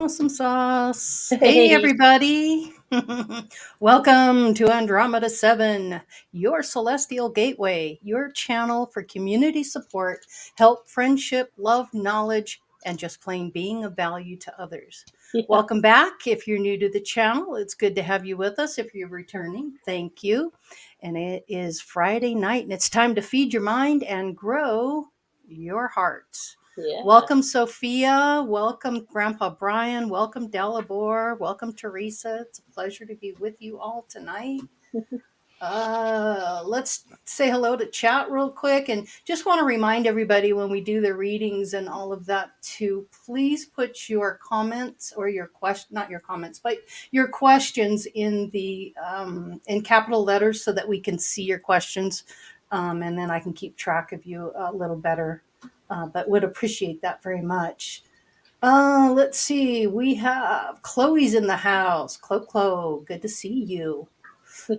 Awesome sauce. Hey, Hey. everybody. Welcome to Andromeda 7, your celestial gateway, your channel for community support, help, friendship, love, knowledge, and just plain being of value to others. Yeah. Welcome back. If you're new to the channel, it's good to have you with us. If you're returning, thank you. And it is Friday night, and it's time to feed your mind and grow your heart. Yeah. Welcome, Sophia. Welcome, Grandpa Brian. Welcome, Delabore. Welcome, Teresa. It's a pleasure to be with you all tonight. Let's say hello to chat real quick, and just want to remind everybody when we do the readings and all of that to please put your comments or your question, not your comments, but your questions in the in capital letters so that we can see your questions, and then I can keep track of you a little better. But would appreciate that very much. Let's see. We have Chloe's in the house. Chloe, good to see you.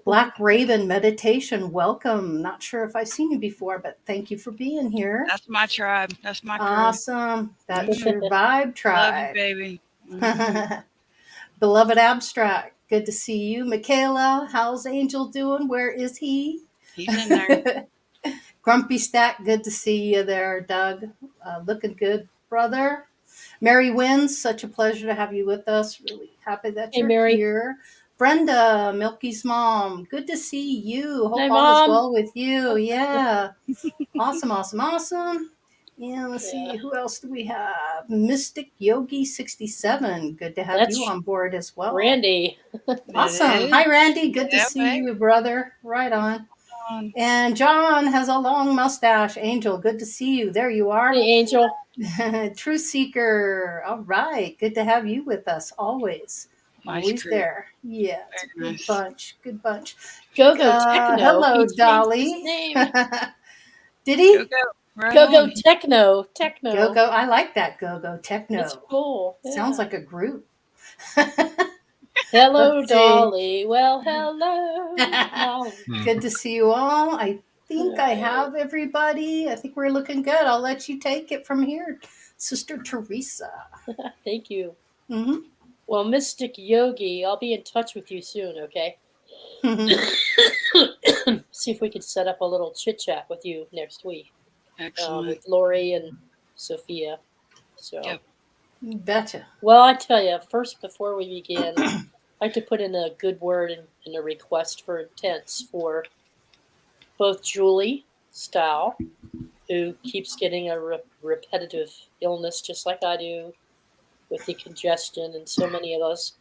Black Raven Meditation, welcome. Not sure if I've seen you before, but thank you for being here. That's my tribe. That's my crew. Awesome. That's your vibe Love you, tribe. baby. Beloved Abstract, good to see you. Michaela, how's Angel doing? Where is he? He's in there. Grumpy Stack, good to see you there, Doug. Looking good, brother. Mary Wins, such a pleasure to have you with us. Really happy that Hey, you're Mary. here. Brenda, Milky's mom, good to see you. Hope Hi, all is Mom. well with you. Yeah. Awesome. Yeah, let's see. Who else do we have? Mystic Yogi 67. Good to have That's you on board as well. Randy. Awesome. Hi, Randy. Good to Yeah, see baby. you, brother. Right on. And John has a long mustache. Angel, good to see you. There you are. Hey, Angel. Truth Seeker. All right. Good to have you with us always. Nice Always crew. there. Yeah, it's a Very good nice. bunch. Good bunch. Go-Go Techno. Hello, He changed Dolly. his name. Did he? Go. Right Go-Go on. Techno. Go. I like that Go Techno. That's cool. Yeah. Sounds like a group. Hello, Let's see. Dolly. Well, hello. Dolly. Good to see you all. I think I have everybody. I think we're looking good. I'll let you take it from here, Sister Teresa. Thank you. Mm-hmm. Well, Mystic Yogi, I'll be in touch with you soon, okay? See if we can set up a little chit-chat with you next week. Excellent. With Lori and Sophia. So. Yep. Betcha. Well, I tell you, first, before we begin, I'd like to put in a good word and a request for intents for both Julie Stow, who keeps getting a repetitive illness just like I do with the congestion and so many of us.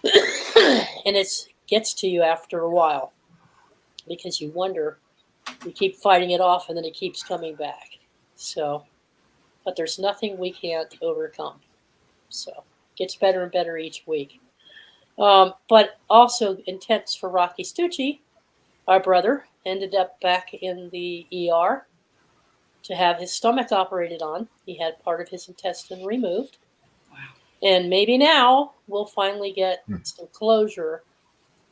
And it gets to you after a while because you wonder, you keep fighting it off and then it keeps coming back. So, but there's nothing we can't overcome. So it gets better and better each week. But also intents for Rocky Stucci, our brother, ended up back in the ER to have his stomach operated on. He had part of his intestine removed. Wow. And maybe now we'll finally get some closure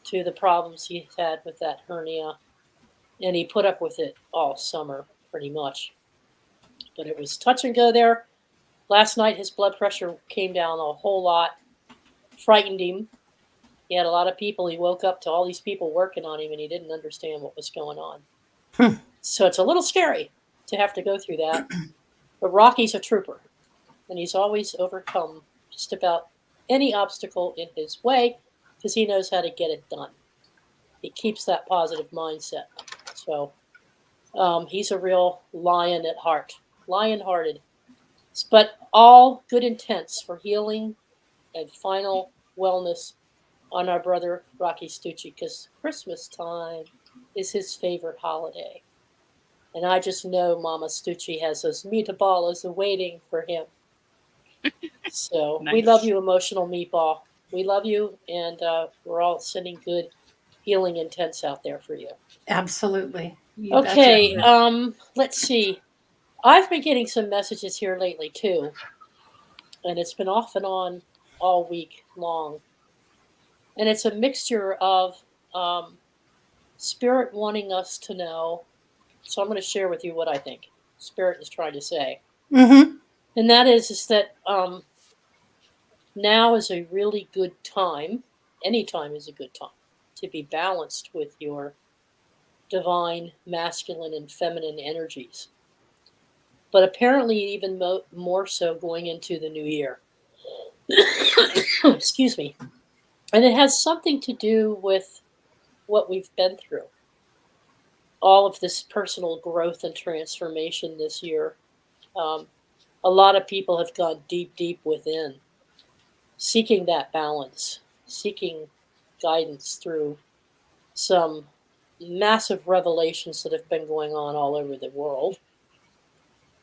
to the problems he's had with that hernia. And he put up with it all summer, pretty much. But it was touch and go there. Last night his blood pressure came down a whole lot, frightened him. He had a lot of people. He woke up to all these people working on him and he didn't understand what was going on. So it's a little scary to have to go through that. But Rocky's a trooper and he's always overcome just about any obstacle in his way because he knows how to get it done. He keeps that positive mindset. So he's a real lion at heart, lion-hearted. But all good intents for healing and final wellness on our brother Rocky Stucci, because Christmas time is his favorite holiday. And I just know Mama Stucci has those meatballs awaiting for him. So Nice. We love you, emotional meatball. We love you, and we're all sending good healing intents out there for you. Absolutely. Okay, let's see. I've been getting some messages here lately too, and it's been off and on all week long. And it's a mixture of Spirit wanting us to know. So I'm going to share with you what I think Spirit is trying to say. Mm-hmm. And that is that now is a really good time, any time is a good time, to be balanced with your divine masculine and feminine energies. But apparently even more so going into the new year. Excuse me. And it has something to do with what we've been through. All of this personal growth and transformation this year. A lot of people have gone deep, deep within, seeking that balance, seeking guidance through some massive revelations that have been going on all over the world,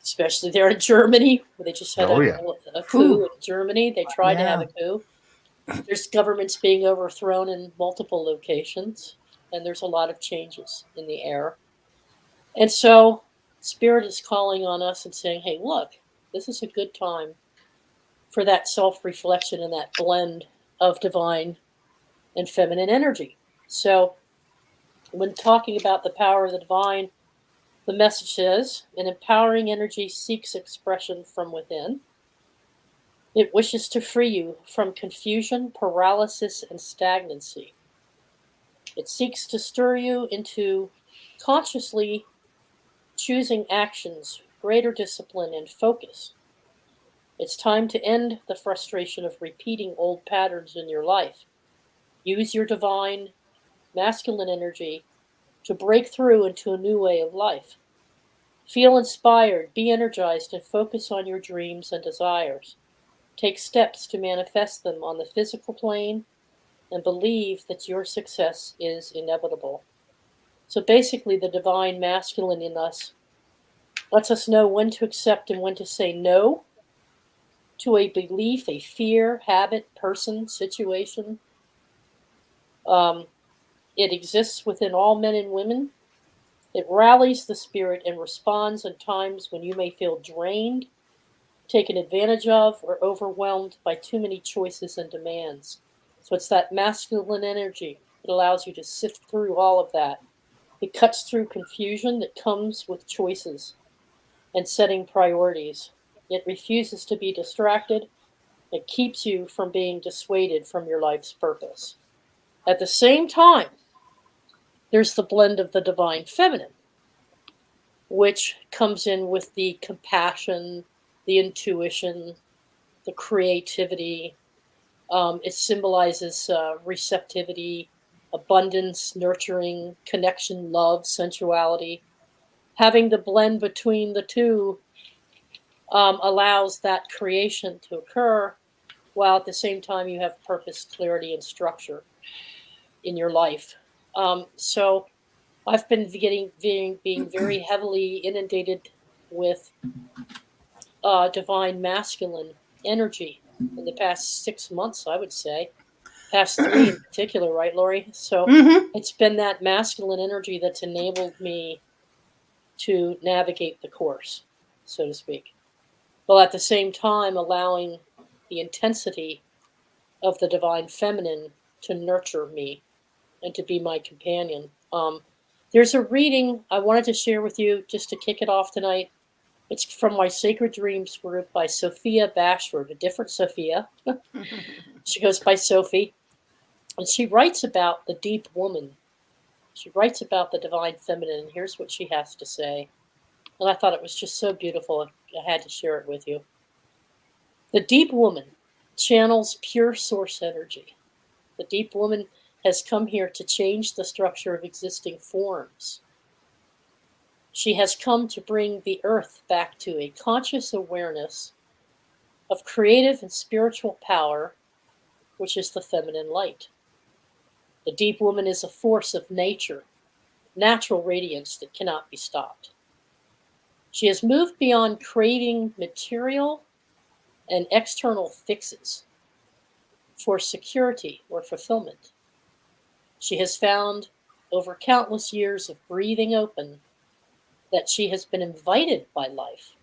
especially there in Germany, where they just had a coup in Germany. They tried to have a coup. There's governments being overthrown in multiple locations, and there's a lot of changes in the air. And so Spirit is calling on us and saying, hey, look, this is a good time for that self-reflection and that blend of divine and feminine energy. So when talking about the power of the divine, the message says, an empowering energy seeks expression from within. It wishes to free you from confusion, paralysis, and stagnancy. It seeks to stir you into consciously choosing actions, greater discipline, and focus. It's time to end the frustration of repeating old patterns in your life. Use your divine masculine energy to break through into a new way of life. Feel inspired, be energized, and focus on your dreams and desires. Take steps to manifest them on the physical plane and believe that your success is inevitable. So basically, the divine masculine in us lets us know when to accept and when to say no to a belief, a fear, habit, person, situation. It exists within all men and women. It rallies the spirit and responds in times when you may feel drained, taken advantage of, or overwhelmed by too many choices and demands. So it's that masculine energy that allows you to sift through all of that. It cuts through confusion that comes with choices and setting priorities. It refuses to be distracted. It keeps you from being dissuaded from your life's purpose. At the same time, there's the blend of the divine feminine, which comes in with the compassion, the intuition, the creativity. It symbolizes receptivity, abundance, nurturing, connection, love, sensuality. Having the blend between the two allows that creation to occur, while at the same time you have purpose, clarity, and structure in your life. So I've been being very heavily inundated with divine masculine energy in the past 6 months, I would say. Past 3 in particular, right, Lori? So it's been that masculine energy that's enabled me to navigate the course, so to speak. While at the same time allowing the intensity of the divine feminine to nurture me and to be my companion. There's a reading I wanted to share with you just to kick it off tonight. It's from my Sacred Dreams group by Sophia Bashford, a different Sophia. She goes by Sophie. And she writes about the deep woman. She writes about the divine feminine, and here's what she has to say. And I thought it was just so beautiful, I had to share it with you. The deep woman channels pure source energy. The deep woman has come here to change the structure of existing forms. She has come to bring the earth back to a conscious awareness of creative and spiritual power, which is the feminine light. The deep woman is a force of nature, natural radiance that cannot be stopped. She has moved beyond craving material and external fixes for security or fulfillment. She has found, over countless years of breathing open, that she has been invited by life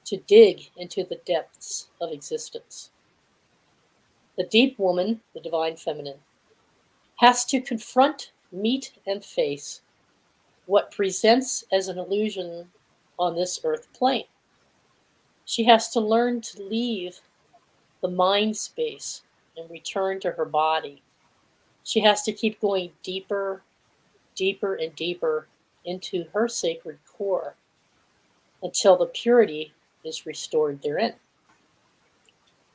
to dig into the depths of existence. The deep woman, the divine feminine, has to confront, meet, and face what presents as an illusion on this earth plane. She has to learn to leave the mind space and return to her body. She has to keep going deeper, deeper, and deeper into her sacred core until the purity is restored therein.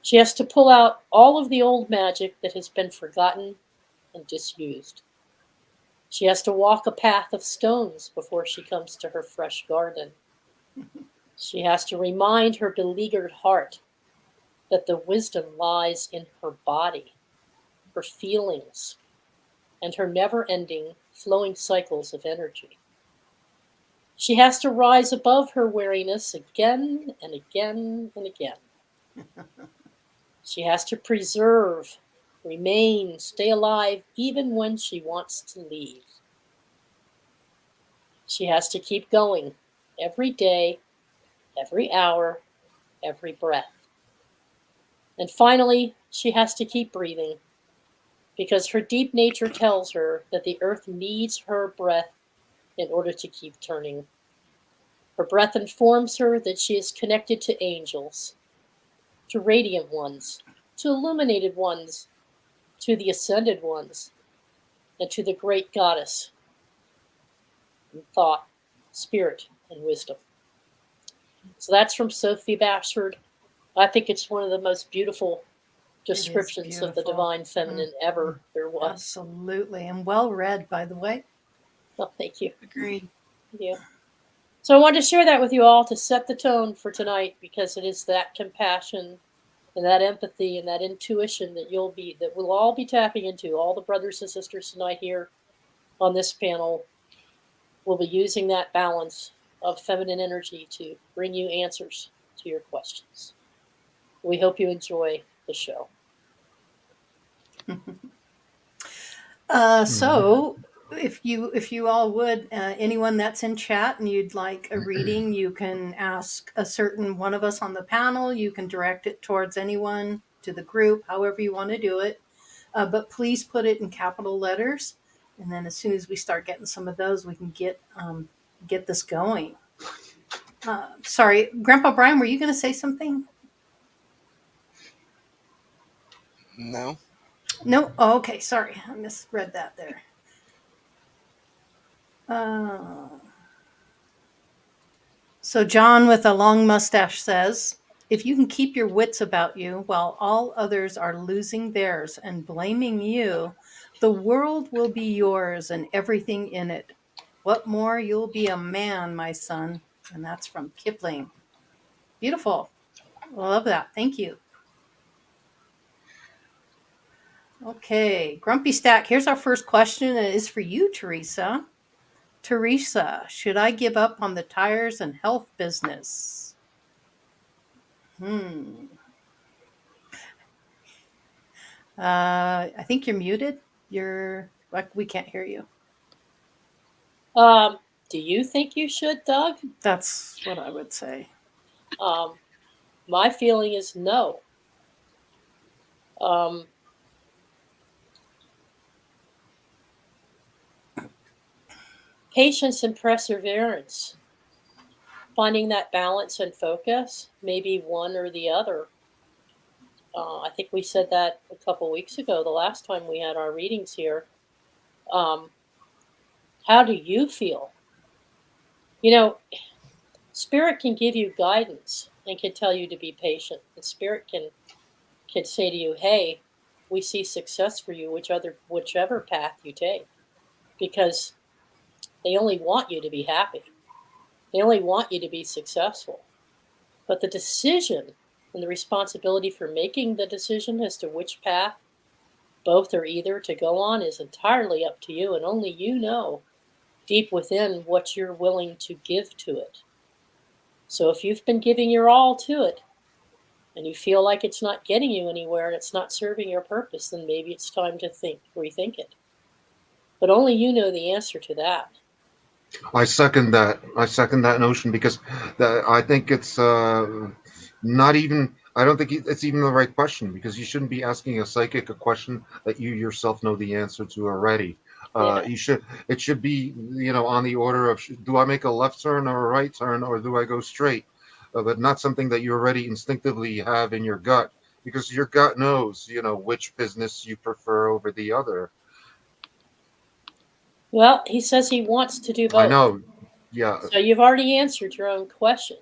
She has to pull out all of the old magic that has been forgotten and disused. She has to walk a path of stones before she comes to her fresh garden. She has to remind her beleaguered heart that the wisdom lies in her body, her feelings, and her never-ending flowing cycles of energy. She has to rise above her weariness again and again and again. She has to preserve, remain, stay alive, even when she wants to leave. She has to keep going every day, every hour, every breath. And finally, she has to keep breathing because her deep nature tells her that the earth needs her breath in order to keep turning. Her breath informs her that she is connected to angels, to radiant ones, to illuminated ones, to the ascended ones, and to the great goddess in thought, spirit, and wisdom. So that's from Sophia Rasmussen. I think it's one of the most beautiful descriptions of the divine feminine ever there was. Absolutely. And well read, by the way. Oh, thank you. Agreed. Yeah. So I wanted to share that with you all to set the tone for tonight, because it is that compassion and that empathy and that intuition that we'll all be tapping into. All the brothers and sisters tonight here on this panel will be using that balance of feminine energy to bring you answers to your questions. We hope you enjoy the show. So if you all would, anyone that's in chat and you'd like a reading, you can ask a certain one of us on the panel. You can direct it towards anyone, to the group, however you want to do it. But please put it in capital letters. And then as soon as we start getting some of those, we can get this going. Sorry, Grandpa Brian, were you going to say something? No. No? Oh, okay. Sorry. I misread that there. So John with a long mustache says, if you can keep your wits about you while all others are losing theirs and blaming you, the world will be yours and everything in it. What more? You'll be a man, my son. And that's from Kipling. Beautiful. I love that. Thank you. Okay, Grumpy Stack, here's our first question. It is for you, Teresa. Teresa, should I give up on the tires and health business? I think you're muted. We can't hear you. Do you think you should, Doug? That's what I would say. My feeling is no. Patience and perseverance, finding that balance and focus, maybe one or the other. I think we said that a couple weeks ago, the last time we had our readings here. How do you feel? You know, Spirit can give you guidance and can tell you to be patient. And Spirit can say to you, hey, we see success for you, whichever path you take. Because they only want you to be happy. They only want you to be successful. But the decision and the responsibility for making the decision as to which path, both or either, to go on is entirely up to you, and only you know deep within what you're willing to give to it. So if you've been giving your all to it and you feel like it's not getting you anywhere and it's not serving your purpose, then maybe it's time to rethink it. But only you know the answer to that. I second that. I second that notion, because I think it's not even. I don't think it's even the right question, because you shouldn't be asking a psychic a question that you yourself know the answer to already. It should be, on the order of, do I make a left turn or a right turn, or do I go straight? But not something that you already instinctively have in your gut. because your gut knows, which business you prefer over the other. Well, he says he wants to do both. I know. Yeah. So you've already answered your own question.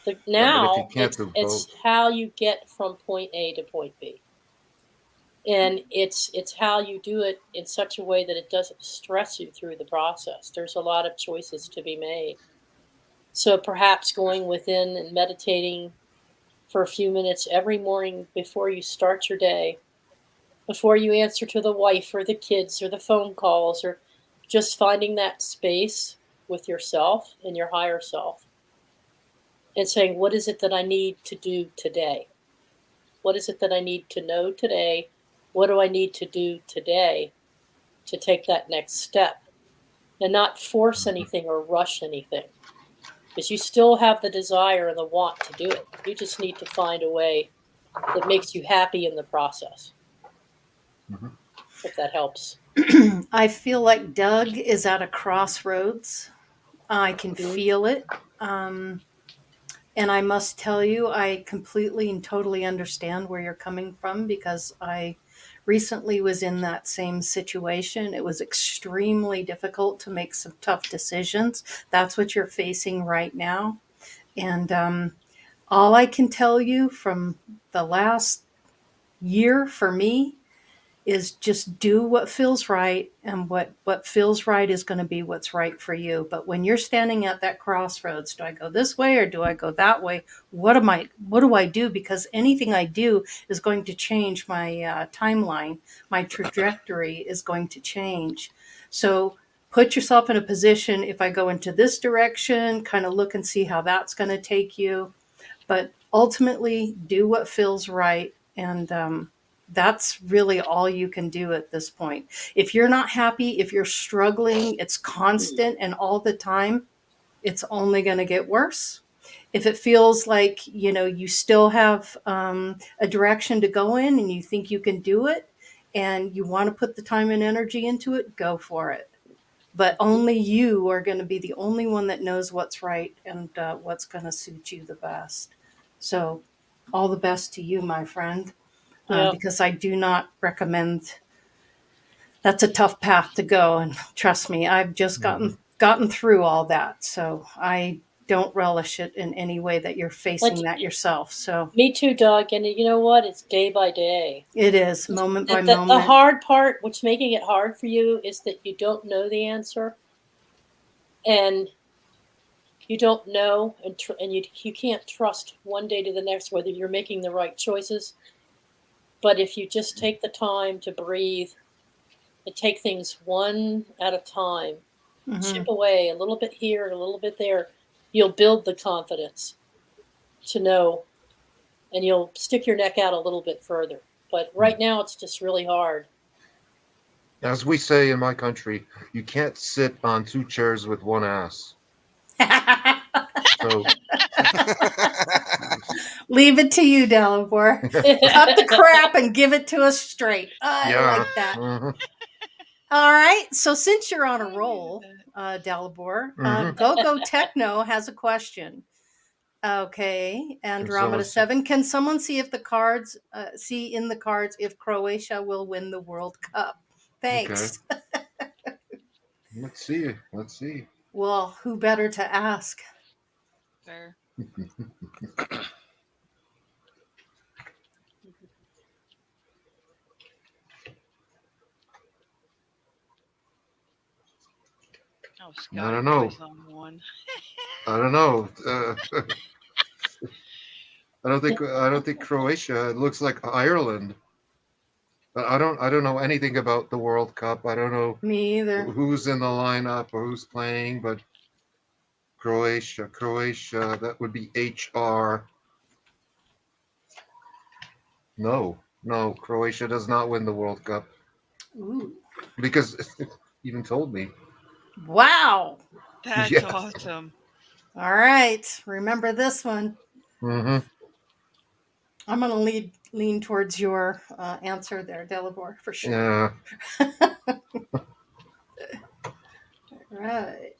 But if you Now can't do it's both, how you get from point A to point B. And it's how you do it in such a way that it doesn't stress you through the process. There's a lot of choices to be made. So perhaps going within and meditating for a few minutes every morning before you start your day, before you answer to the wife or the kids or the phone calls, or just finding that space with yourself and your higher self and saying, what is it that I need to do today? What is it that I need to know today? What do I need to do today to take that next step? And not force anything or rush anything. Because you still have the desire and the want to do it. You just need to find a way that makes you happy in the process. Mhm. If that helps. I feel like Doug is at a crossroads. I can feel it. And I must tell you, I completely and totally understand where you're coming from, because I recently was in that same situation. It was extremely difficult to make some tough decisions. That's what you're facing right now. And all I can tell you from the last year for me is just do what feels right, and what feels right is going to be what's right for you. But when you're standing at that crossroads, do I go this way or do I go that way? What do I do? Because anything I do is going to change my timeline. My trajectory is going to change. So put yourself in a position, if I go into this direction, kind of look and see how that's going to take you. But ultimately, do what feels right. And that's really all you can do at this point. If you're not happy, if you're struggling, it's constant and all the time, it's only going to get worse. If it feels like, you still have a direction to go in and you think you can do it and you want to put the time and energy into it, go for it. But only you are going to be the only one that knows what's right and what's going to suit you the best. So, all the best to you, my friend, Yeah. because I do not recommend. That's a tough path to go, and trust me, I've just gotten through all that. So I don't relish it in any way that you're facing that yourself. So Me too, Doug. And you know what? It's day by day. it is moment by The moment. hard part, what's making it hard for you, is that you don't know the answer. And you don't know, and you can't trust one day to the next whether you're making the right choices. But if you just take the time to breathe and take things one at a time, chip away a little bit here and a little bit there, you'll build the confidence to know, and you'll stick your neck out a little bit further. But right now, it's just really hard. As we say in my country, you can't sit on two chairs with one ass. So Leave it to you, Dalibor. Cut the crap and give it to us straight. I like that. All right. So since you're on a roll, Dalibor, Go Techno has a question. Okay, Andromeda 7. Can someone see if the cards see in the cards if Croatia will win the World Cup? Thanks. Okay. Let's see. Well, who better to ask? Fair. Oh, Scott, I don't know. Someone. I don't know. I don't think Croatia. It looks like Ireland. But I don't know anything about the World Cup. I don't know Me either. who's in the lineup or who's playing, but Croatia, that would be HR. No, Croatia does not win the World Cup. Ooh. Because it even told me. Wow. That's Yes. awesome. All right. Remember this one. Mm-hmm. I'm going to lean towards your answer there, Dalibor, for sure. Yeah. Right.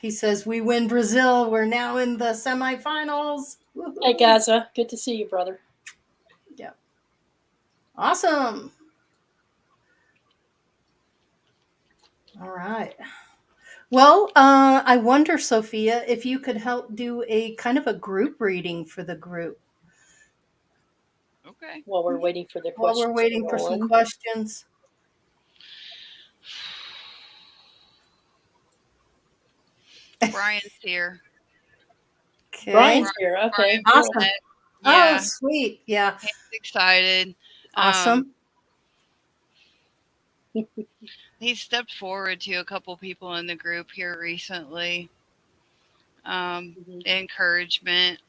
He says, we win Brazil. We're now in the semifinals. Hey, Gaza. Good to see you, brother. Yeah. Awesome. All right. Well, I wonder, Sophia, if you could help do a kind of a group reading for the group Okay. While we're waiting for the while we're questions to waiting for roll some in. questions. Brian's here. Okay. Brian's here. Okay, Brian cool. Awesome. Oh, Yeah, sweet. Yeah. he's excited. Awesome. He stepped forward to a couple people in the group here recently. Mhm. Encouragement.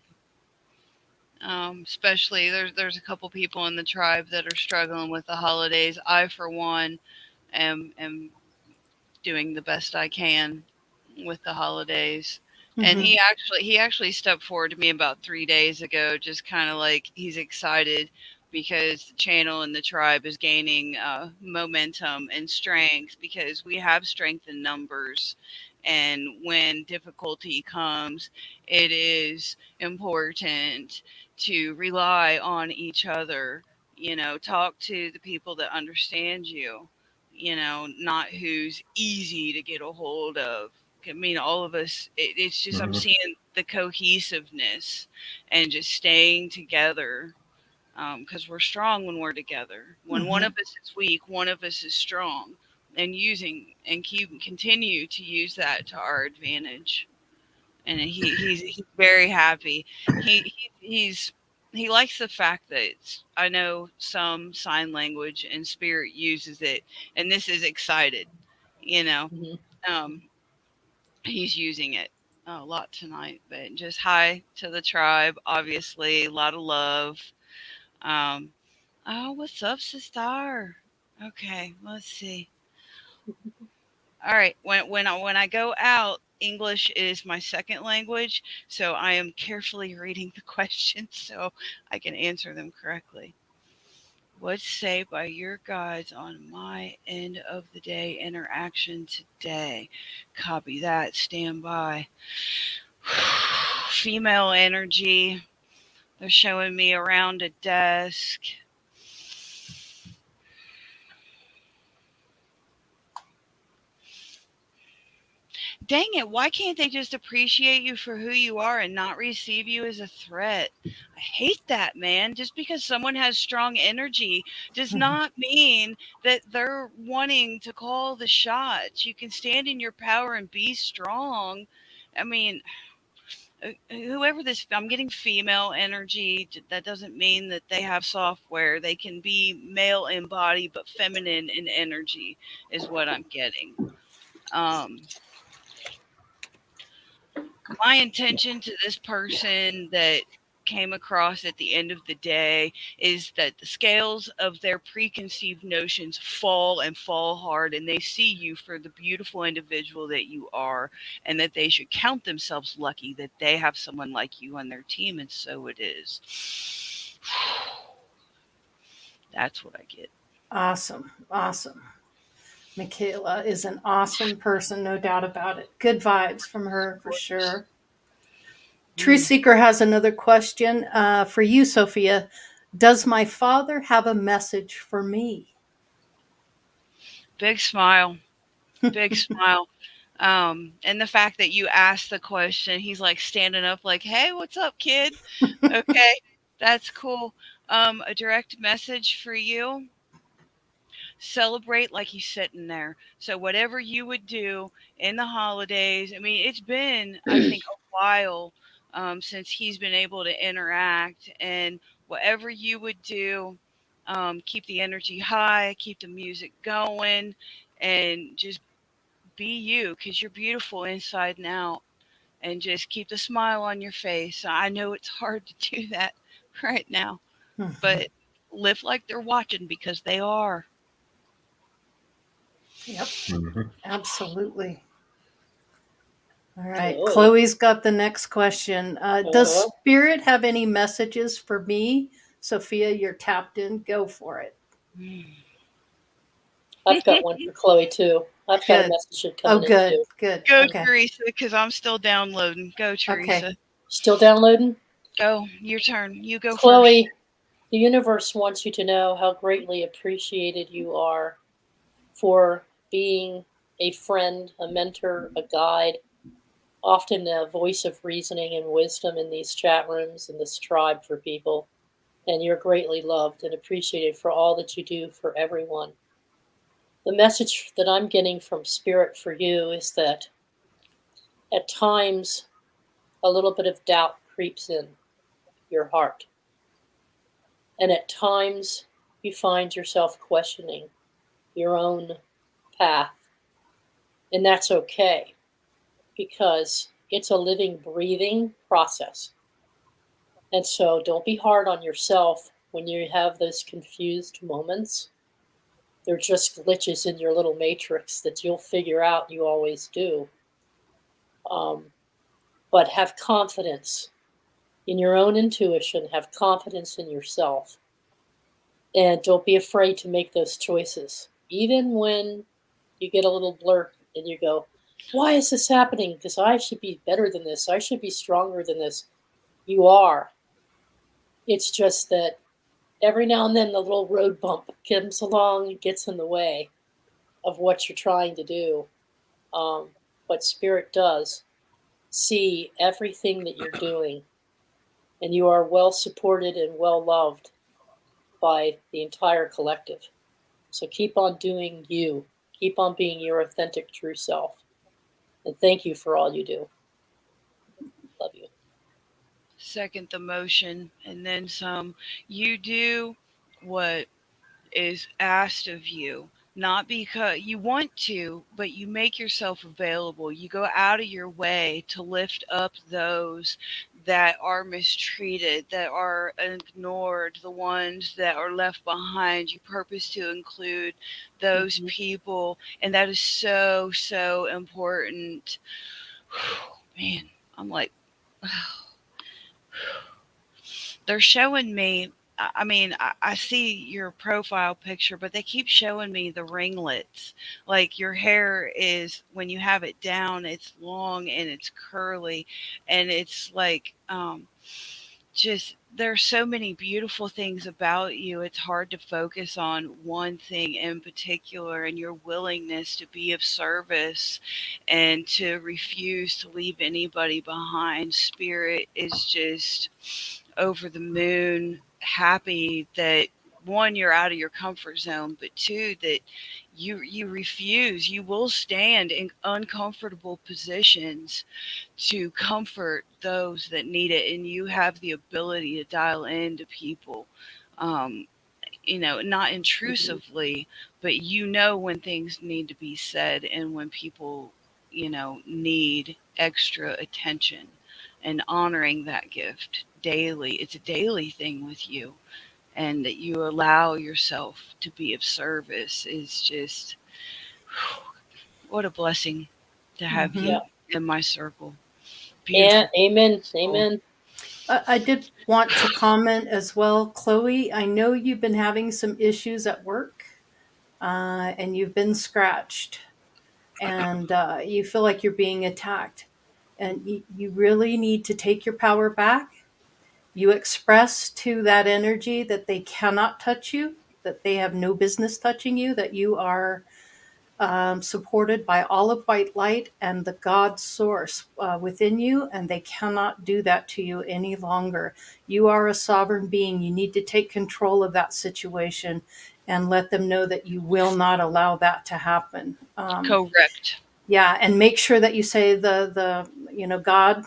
Especially there's a couple people in the tribe that are struggling with the holidays. I, for one, am doing the best I can with the holidays. And Mhm. he actually stepped forward to me about 3 days ago, just kind of like he's excited because the channel and the tribe is gaining momentum and strength because we have strength in numbers. And when difficulty comes, it is important to rely on each other. You know, talk to the people that understand you. You know, not who's easy to get a hold of. I mean, all of us, it's just, I'm Mhm. seeing the cohesiveness and just staying together because we're strong when we're together. When one of us is weak, one of us is strong, and continue to use that to our advantage. And he's very happy. He likes the fact that I know some sign language and spirit uses it, and this is excited. You know, Mhm. um, he's using it a lot tonight. But just hi to the tribe. Obviously, a lot of love. Um, oh, what's up, sister? Okay, let's see. All right. When I go out, English is my second language, so I am carefully reading the questions so I can answer them correctly. What's saved by your guides on my end of the day interaction today? Copy that. Stand by. Female energy. They're showing me around a desk. Dang it, why can't they just appreciate you for who you are and not receive you as a threat? I hate that, man. Just because someone has strong energy does not mean that they're wanting to call the shots. You can stand in your power and be strong. I mean, whoever this, I'm getting female energy. That doesn't mean that they have software. They can be male in body, but feminine in energy is what I'm getting. My intention to this person that came across at the end of the day is that the scales of their preconceived notions fall and fall hard, and they see you for the beautiful individual that you are, and that they should count themselves lucky that they have someone like you on their team, and so it is. That's what I get. Awesome. Awesome. Michaela is an awesome person, no doubt about it. Good vibes from her for sure. Truth Seeker has another question for you, Sophia. Does my father have a message for me? Big smile. Big smile. And the fact that you asked the question, he's like standing up, like, "Hey, what's up, kid? Okay, that's cool. A direct message for you. Celebrate like he's sitting there. So whatever you would do in the holidays, I mean, it's been, I think, a while since he's been able to interact, and whatever you would do, keep the energy high, keep the music going, and just be you because you're beautiful inside and out, and just keep the smile on your face. I know it's hard to do that right now, but live like they're watching because they are. Yep, Mhm. absolutely. All right. Chloe. Chloe's got the next question. Does Uh-huh. Spirit have any messages for me? Sophia, you're tapped in. Go for it. I've got one for Chloe too. I've got a Good. message Oh, coming in good. too. Good. Go, Okay. Teresa, because I'm still downloading. Go, Okay. Teresa. Still downloading? Go. Your turn. You go Chloe, first. the universe wants you to know how greatly appreciated you are for being a friend, a mentor, a guide, often a voice of reasoning and wisdom in these chat rooms and this tribe for people. And you're greatly loved and appreciated for all that you do for everyone. The message that I'm getting from Spirit for you is that at times a little bit of doubt creeps in your heart. And at times you find yourself questioning your own path. And that's okay, because it's a living, breathing process. And so don't be hard on yourself when you have those confused moments. They're just glitches in your little matrix that you'll figure out, you always do. But have confidence in your own intuition, have confidence in yourself, and don't be afraid to make those choices. Even when you get a little blurb and you go, why is this happening? Because I should be better than this. I should be stronger than this. You are. It's just that every now and then the little road bump comes along and gets in the way of what you're trying to do. But Spirit does see everything that you're doing, and you are well supported and well loved by the entire collective. So keep on doing you. Keep on being your authentic, true self. And thank you for all you do. Love you. Second the motion and then some. You do what is asked of you, not because you want to, but you make yourself available. You go out of your way to lift up those that are mistreated, that are ignored, the ones that are left behind. You purpose to include those people, and that is so, so important. Man, I'm like, they're showing me. I mean, I see your profile picture, but they keep showing me the ringlets. Like your hair is, when you have it down, it's long and it's curly, and it's like, just there's so many beautiful things about you. It's hard to focus on one thing in particular, and your willingness to be of service and to refuse to leave anybody behind. Spirit is just over the moon happy that, one, you're out of your comfort zone, but two, that you refuse. You will stand in uncomfortable positions to comfort those that need it, and you have the ability to dial into people, not intrusively, but when things need to be said and when people need extra attention, and honoring that gift daily. It's a daily thing with you, and that you allow yourself to be of service is just, what a blessing to have you in my circle. Beautiful. And amen. Amen. I did want to comment as well, Chloe. I know you've been having some issues at work, and you've been scratched, and you feel like you're being attacked. And you really need to take your power back. You express to that energy that they cannot touch you, that they have no business touching you, that you are supported by all of white light and the God source within you, and they cannot do that to you any longer. You are a sovereign being. You need to take control of that situation and let them know that you will not allow that to happen. Correct. Yeah, and make sure that you say the God,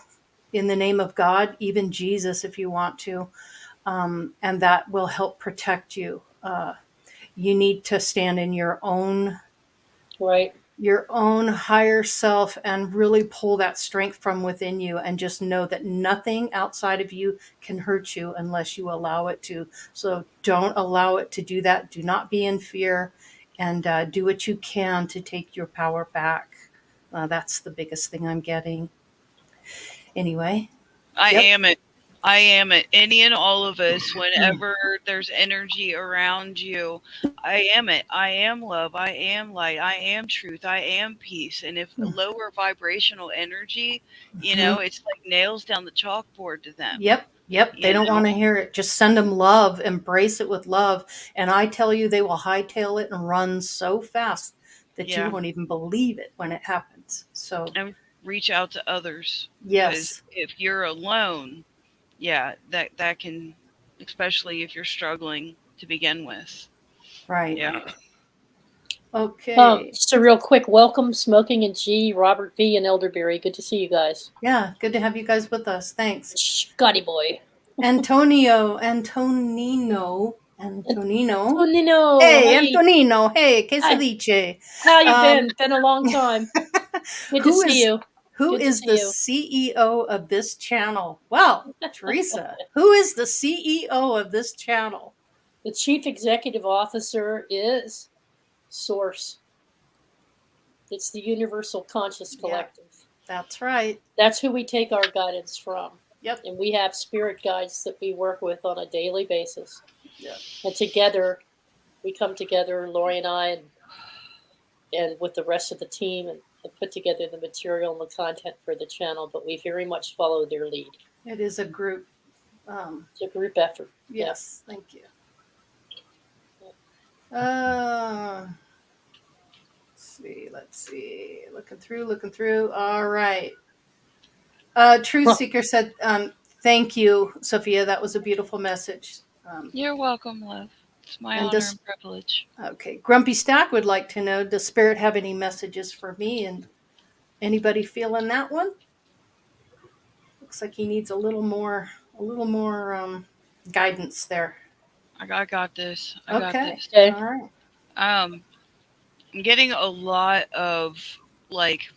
in the name of God, even Jesus, if you want to, and that will help protect you. You need to stand in your own higher self and really pull that strength from within you, and just know that nothing outside of you can hurt you unless you allow it to. So don't allow it to do that. Do not be in fear, and do what you can to take your power back. That's the biggest thing I'm getting. Anyway. I Yep. am it. I am it. Any and all of us, whenever there's energy around you, I am it. I am love. I am light. I am truth. I am peace. And if a lower vibrational energy, it's like nails down the chalkboard to them. Yep. Yep, they You don't know? want to hear it. Just send them love, embrace it with love. And I tell you, they will hightail it and run so fast that you Yeah. won't even believe it when it happens. So, And reach out to others, because yes, if you're alone, yeah, that can, especially if you're struggling to begin with. right. Yeah. Okay. Just a real quick welcome, Smoking and G, Robert V, and Elderberry. Good to see you guys. Yeah, good to have you guys with us. Thanks. Scotty boy. Antonino. Tonino, Hey, hey, Antonino. Hey, que se hi. dice? How you Um, been? Been a long time. Good to who see is you. who Good to is see the you. CEO of this channel? Well, Teresa, who is the CEO of this channel? The chief executive officer is Source. It's the Universal Conscious Yeah, Collective. that's right. That's who we take our guidance from. Yep. And we have spirit guides that we work with on a daily basis. Yep. And together, we come together, Lori and I, and with the rest of the team, and put together the material and the content for the channel. But we very much follow their lead. It is a group. It's a group effort. Yes, thank you. Let's see. Looking through. All right. Truth Yeah. Seeker said, thank you, Sophia. That was a beautiful message. You're welcome, love. It's my And honor this, and privilege. okay. Grumpy Stack would like to know, does Spirit have any messages for me? And anybody feeling that one? Looks like he needs a little more guidance there. I got this. I got Okay. this. Okay. All right. I'm getting a lot of like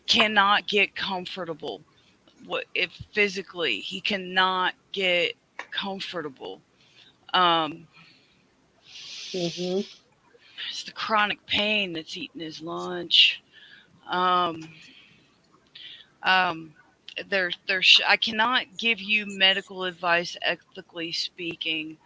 cannot get comfortable. What if physically he cannot get comfortable? Um, Mm-hmm. it's the chronic pain that's eating his lunch. Um, um, I cannot give you medical advice, ethically speaking,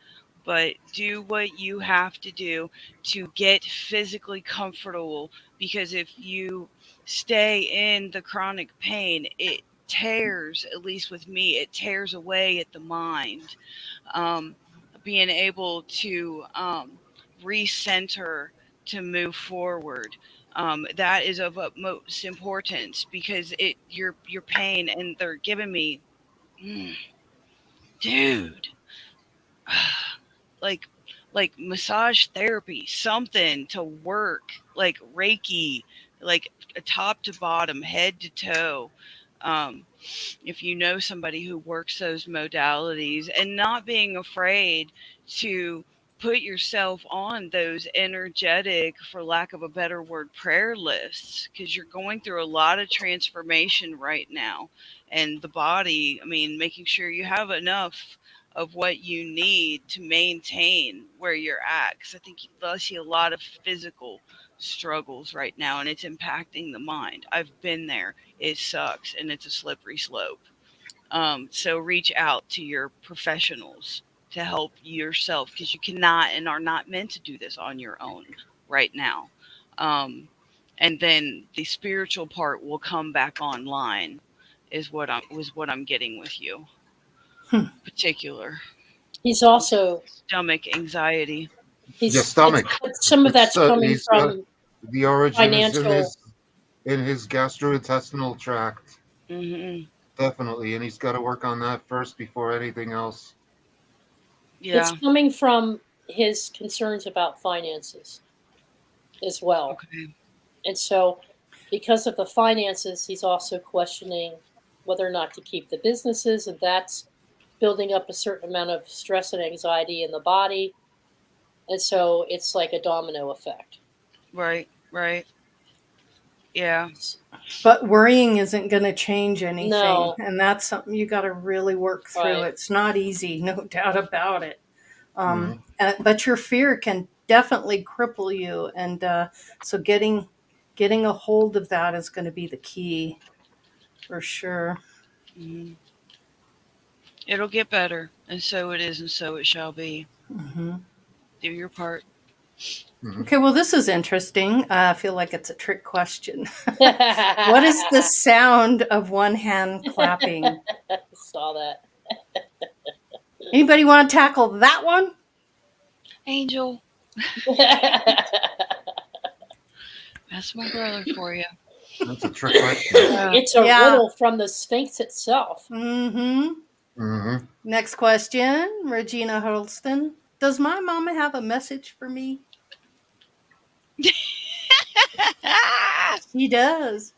but do what you have to do to get physically comfortable, because if you stay in the chronic pain, it tears, at least with me, it tears away at the mind. Um, being able to recenter, to move forward, that is of utmost importance, because your pain, and they're giving me, dude, like massage therapy, something to work, like Reiki, like top to bottom, head to toe. Um, if you know somebody who works those modalities, and not being afraid to put yourself on those energetic, for lack of a better word, prayer lists, because you're going through a lot of transformation right now. And the body, I mean, making sure you have enough of what you need to maintain where you're at, because I think I see a lot of physical struggles right now, and it's impacting the mind. I've been there. It sucks, and it's a slippery slope. So reach out to your professionals to help yourself, because you cannot and are not meant to do this on your own right now. And then the spiritual part will come back online, is what I'm getting with you. Particular He's also stomach anxiety. Yeah, he's stomach. some of It's that's coming he's from the origin is financial. in his gastrointestinal tract, Hmm. definitely, and he's got to work on that first before anything else. It's Yeah. coming from his concerns about finances as well. Okay. And so, because of the finances, he's also questioning whether or not to keep the businesses, and that's building up a certain amount of stress and anxiety in the body. And so, it's like a domino effect. Right. Right. Yeah. But worrying isn't going to change anything. No, And that's something you got to really work through. right. It's not easy, no doubt about it. Hmm. But your fear can definitely cripple you. And so getting a hold of that is going to be the key for sure. Hmm. It'll get better, and so it is, and so it shall be. Hmm. Do your part. Hmm. Okay, well, this is interesting. I feel like it's a trick question. What is the sound of one hand clapping? Saw that. Anybody want to tackle that one? Angel, that's my brother for you. That's a trick question. It's a Yeah. riddle from the Sphinx itself. Mm-hmm. Mm-hmm. Next question, Regina Hurlston. Does my mama have a message for me? She does.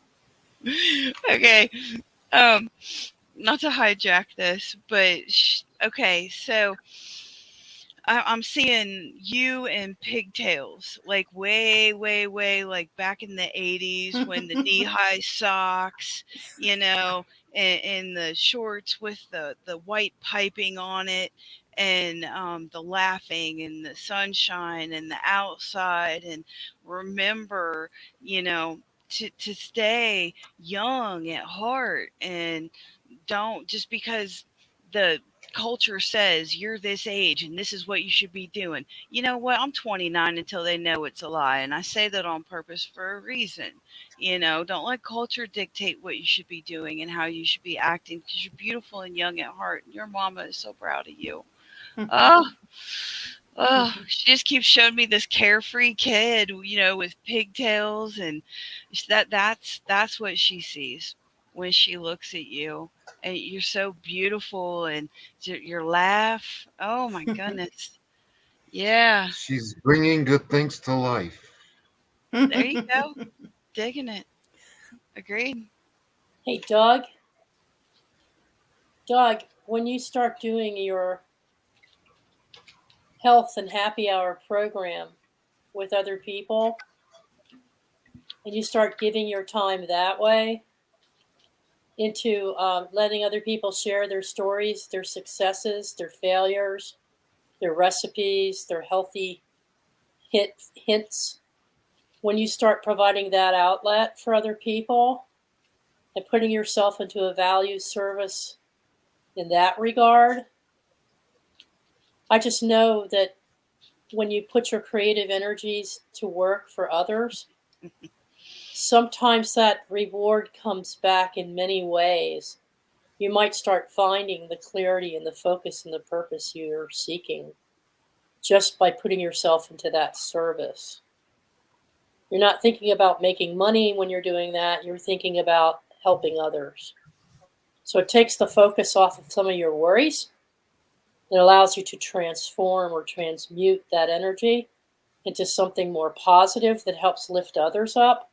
Okay. Not to hijack this, but okay, so I'm seeing you in pigtails, like way, way, way, like back in the 80s when the knee-high socks, you know, and the shorts with the white piping on it, and the laughing and the sunshine and the outside. And remember, you know, to stay young at heart, and don't just because the culture says you're this age and this is what you should be doing. You know what? I'm 29 until they know it's a lie. And I say that on purpose for a reason. You know, don't let culture dictate what you should be doing and how you should be acting, because you're beautiful and young at heart. And your mama is so proud of you. Oh, she just keeps showing me this carefree kid, you know, with pigtails, and that's what she sees when she looks at you. And you're so beautiful, and your laugh. Oh my goodness. Yeah, She's bringing good things to life. there you go. Digging it. Agreed. Hey, Doug. Doug, when you start doing your health and happy hour program with other people, and you start giving your time that way into letting other people share their stories, their successes, their failures, their recipes, their healthy hints, when you start providing that outlet for other people and putting yourself into a value service in that regard, I just know that when you put your creative energies to work for others, sometimes that reward comes back in many ways. You might start finding the clarity and the focus and the purpose you're seeking just by putting yourself into that service. You're not thinking about making money when you're doing that. You're thinking about helping others. So it takes the focus off of some of your worries. It allows you to transform or transmute that energy into something more positive that helps lift others up.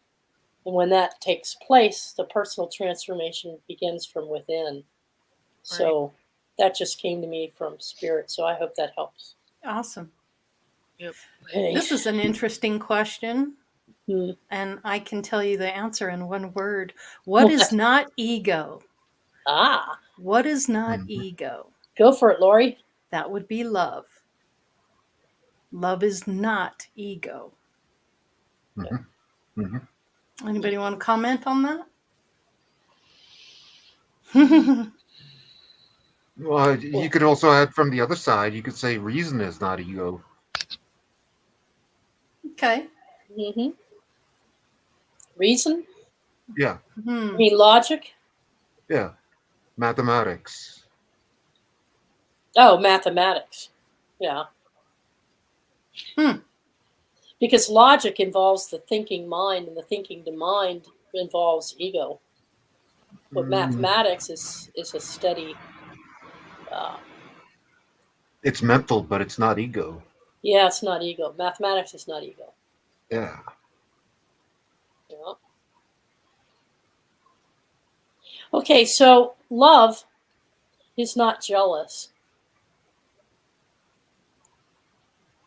And when that takes place, the personal transformation begins from within. So that just came to me from spirit. So I hope that helps. Awesome. Yep. Okay. This is an interesting question. Hmm. And I can tell you the answer in one word. What is not ego? What is not ego? Go for it, Lori. That would be love. Love is not ego. Mm-hmm. Mm-hmm. Anybody want to comment on that? Well, you could also add from the other side. You could say reason is not ego. Okay. Mm-hmm. Reason? Yeah. You mean logic? Yeah. Mathematics. Oh, mathematics. Yeah. Hmm. Because logic involves the thinking mind, and the thinking mind involves ego. But mathematics is a steady. It's mental, but it's not ego. Yeah, it's not ego. Mathematics is not ego. Yeah. Yeah. Okay, so love is not jealous.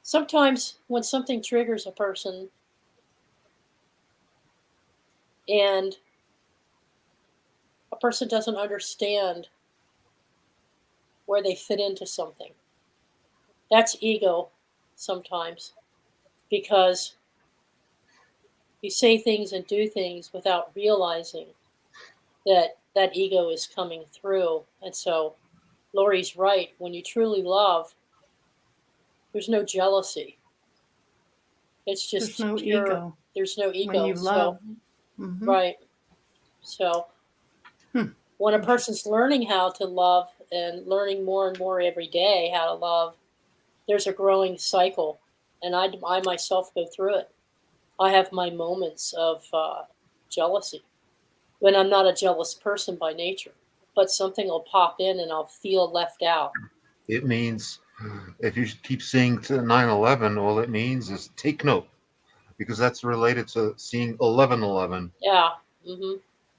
Sometimes when something triggers a person and a person doesn't understand where they fit into something, that's ego sometimes, because you say things and do things without realizing that that ego is coming through. And so Lori's right. When you truly love, there's no jealousy. It's just There's no pure. ego. There's no ego. When you love. Right. So when a person's learning how to love and learning more and more every day how to love, there's a growing cycle. And I myself go through it. I have my moments of jealousy when I'm not a jealous person by nature, but something will pop in and I'll feel left out. It means if you keep seeing to 9/11, all it means is take note, because that's related to seeing 11/11. Yeah. Mm-hmm.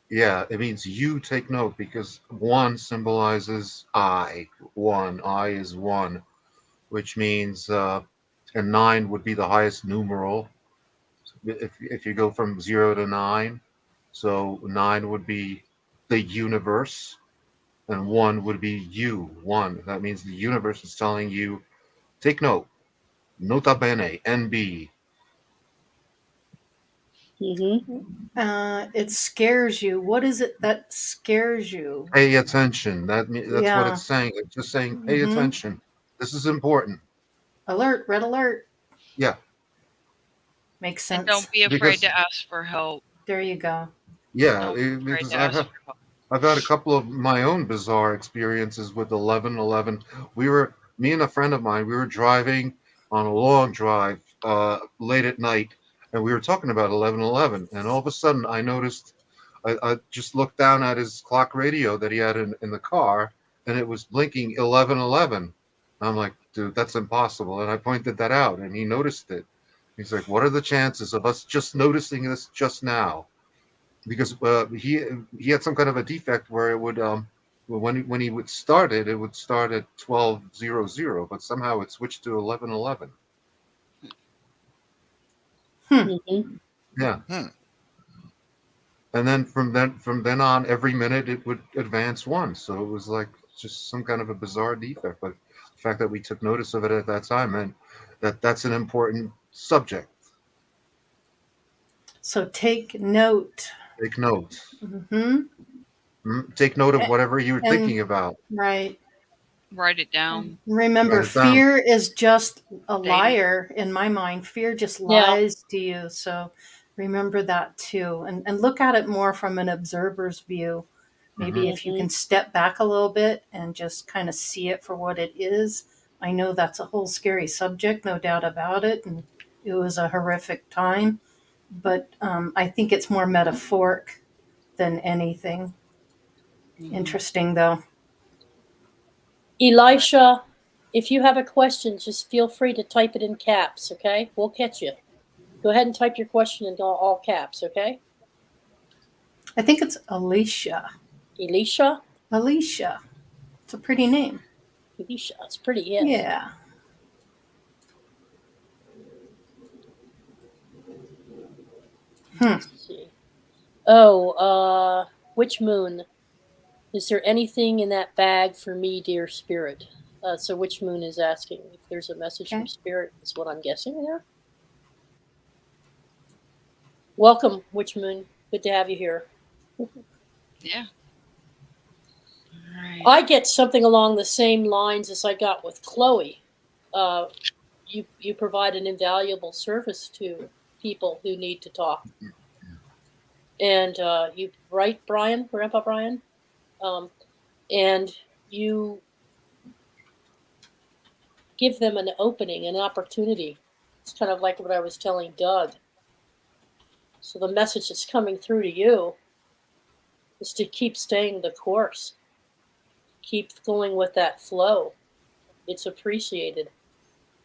Yeah, it means you take note because one symbolizes I. One, I is one, which means, and nine would be the highest numeral. If you go from 0 to 9, so 9 would be the universe, and one would be you. One. That means the universe is telling you, take note. Nota bene, NB. Mm-hmm. It scares you. What is it that scares you? Pay attention. That's what Yeah. it's saying. It's just saying, pay Hmm. attention. This is important. Alert, red alert. Yeah, Makes And sense. don't be afraid because to ask for help. There you go. yeah, Don't be afraid because to ask for help. I've had a couple of my own bizarre experiences with 11/11. Me and a friend of mine, we were driving on a long drive late at night, and we were talking about 11/11. And all of a sudden, I noticed, I just looked down at his clock radio that he had in the car, and it was blinking 11/11. I'm like, dude, that's impossible. And I pointed that out, and he noticed it. He's like, what are the chances of us just noticing this just now? Because he had some kind of a defect where it would when he would start it, it would start at 12:00, but somehow it switched to 11:11. Mm-hmm. Yeah, Hmm. and then from then on, every minute it would advance one. So it was like just some kind of a bizarre defect. But the fact that we took notice of it at that time meant that that's an important subject. So take note. Take note. Hmm. Take note of whatever you were And thinking about. right. Write it down. Remember, Write it down. fear is just a Date it. liar in my mind. Fear just Yeah. lies to you. So remember that too. And look at it more from an observer's view. Maybe if you can step back a little bit and just kind of see it for what it is. I know that's a whole scary subject, no doubt about it. And it was a horrific time. But I think it's more metaphoric than anything. Interesting, though. Elisha, if you have a question, just feel free to type it in caps, okay? We'll catch you. Go ahead and type your question in all caps, okay? I think it's Alicia. Elisha? Alicia. It's a pretty name. Elisha, it's pretty, yes. Yeah. Let's see. Oh, which moon? Is there anything in that bag for me, dear spirit? So which moon is asking if there's a message from spirit, is what I'm guessing there. Welcome, Witch Moon. Good to have you here. Yeah. All right. I get something along the same lines as I got with Chloe. You provide an invaluable service to people who need to talk. And you write Brian, Grandpa Brian, and you give them an opening, an opportunity. It's kind of like what I was telling Doug. So the message that's coming through to you is to keep staying the course. Keep going with that flow. It's appreciated.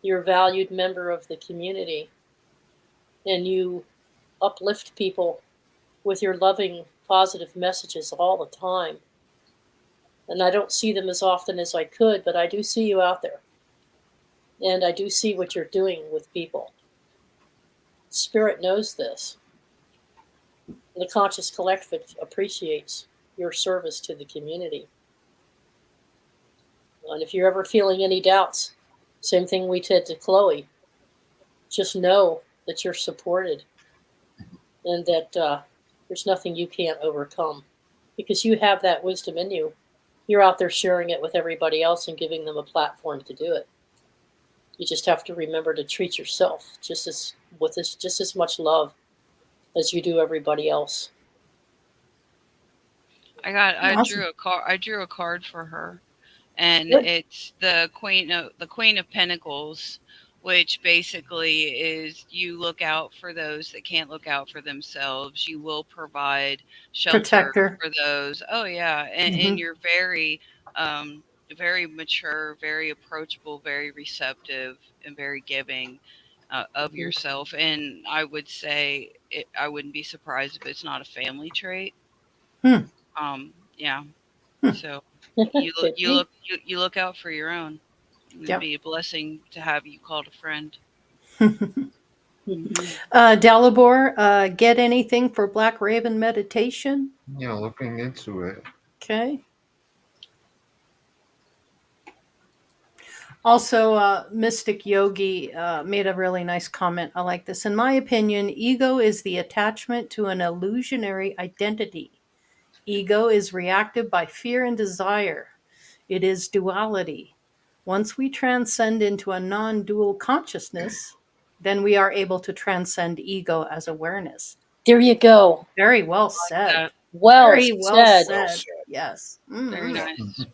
You're a valued member of the community. And you uplift people with your loving, positive messages all the time. And I don't see them as often as I could, but I do see you out there. And I do see what you're doing with people. Spirit knows this. The conscious collective appreciates your service to the community. And if you're ever feeling any doubts, same thing we did to Chloe, just know that you're supported and that there's nothing you can't overcome because you have that wisdom in you. You're out there sharing it with everybody else and giving them a platform to do it. You just have to remember to treat yourself just as much love as you do everybody else. I Awesome. drew a card for her, and Good. it's the Queen of Pentacles, which basically is you look out for those that can't look out for themselves. You will provide shelter Protector. for those. Oh yeah, and you're very very mature, very approachable, very receptive, and very giving of Mhm. yourself. And I would say I wouldn't be surprised if it's not a family trait. Hmm. Yeah. Hmm. So Could be. you look out for your own. It'd Yep. be a blessing to have you called a friend. Mhm. Dalibor, get anything for Black Raven meditation? Yeah, looking into it. Okay. Also, Mystic Yogi made a really nice comment. I like this. In my opinion, ego is the attachment to an illusionary identity. Ego is reactive by fear and desire. It is duality. Once we transcend into a non dual consciousness, then we are able to transcend ego as awareness. There you go. Very well said. That Well Very well said. said. Yes. very Mhm. nice.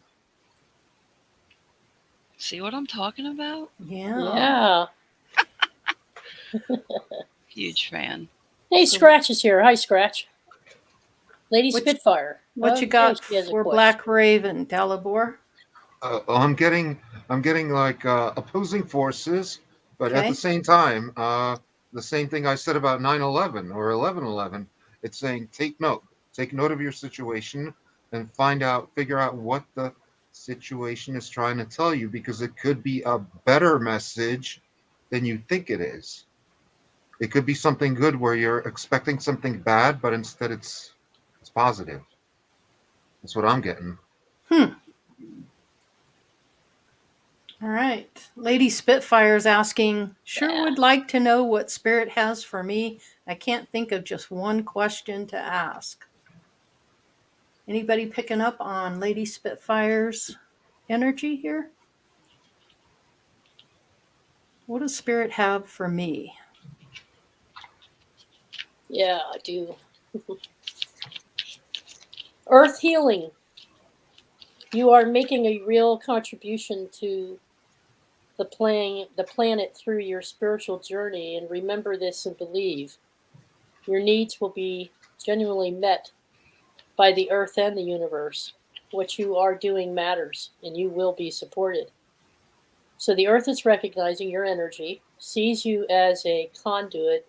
See what I'm talking about? Yeah. Yeah. Huge fan. Hey, So Scratch is here. Hi, Scratch. Lady What- Spitfire. what you Okay, got she has a for question. Black Raven, Dalibor? I'm getting like opposing forces, but at Okay. the same time, the same thing I said about 9/11 or 11/11. It's saying take note of your situation, and figure out what the situation is trying to tell you, because it could be a better message than you think it is. It could be something good where you're expecting something bad, but instead it's positive. That's what I'm getting. All right. Lady Spitfire's asking, sure Yeah. would like to know what spirit has for me. I can't think of just one question to ask. Anybody picking up on Lady Spitfire's energy here? What does spirit have for me? Yeah, I do. Earth healing. You are making a real contribution to the planet through your spiritual journey, and remember this and believe. Your needs will be genuinely met by the earth and the universe. What you are doing matters, and you will be supported. So the earth is recognizing your energy, sees you as a conduit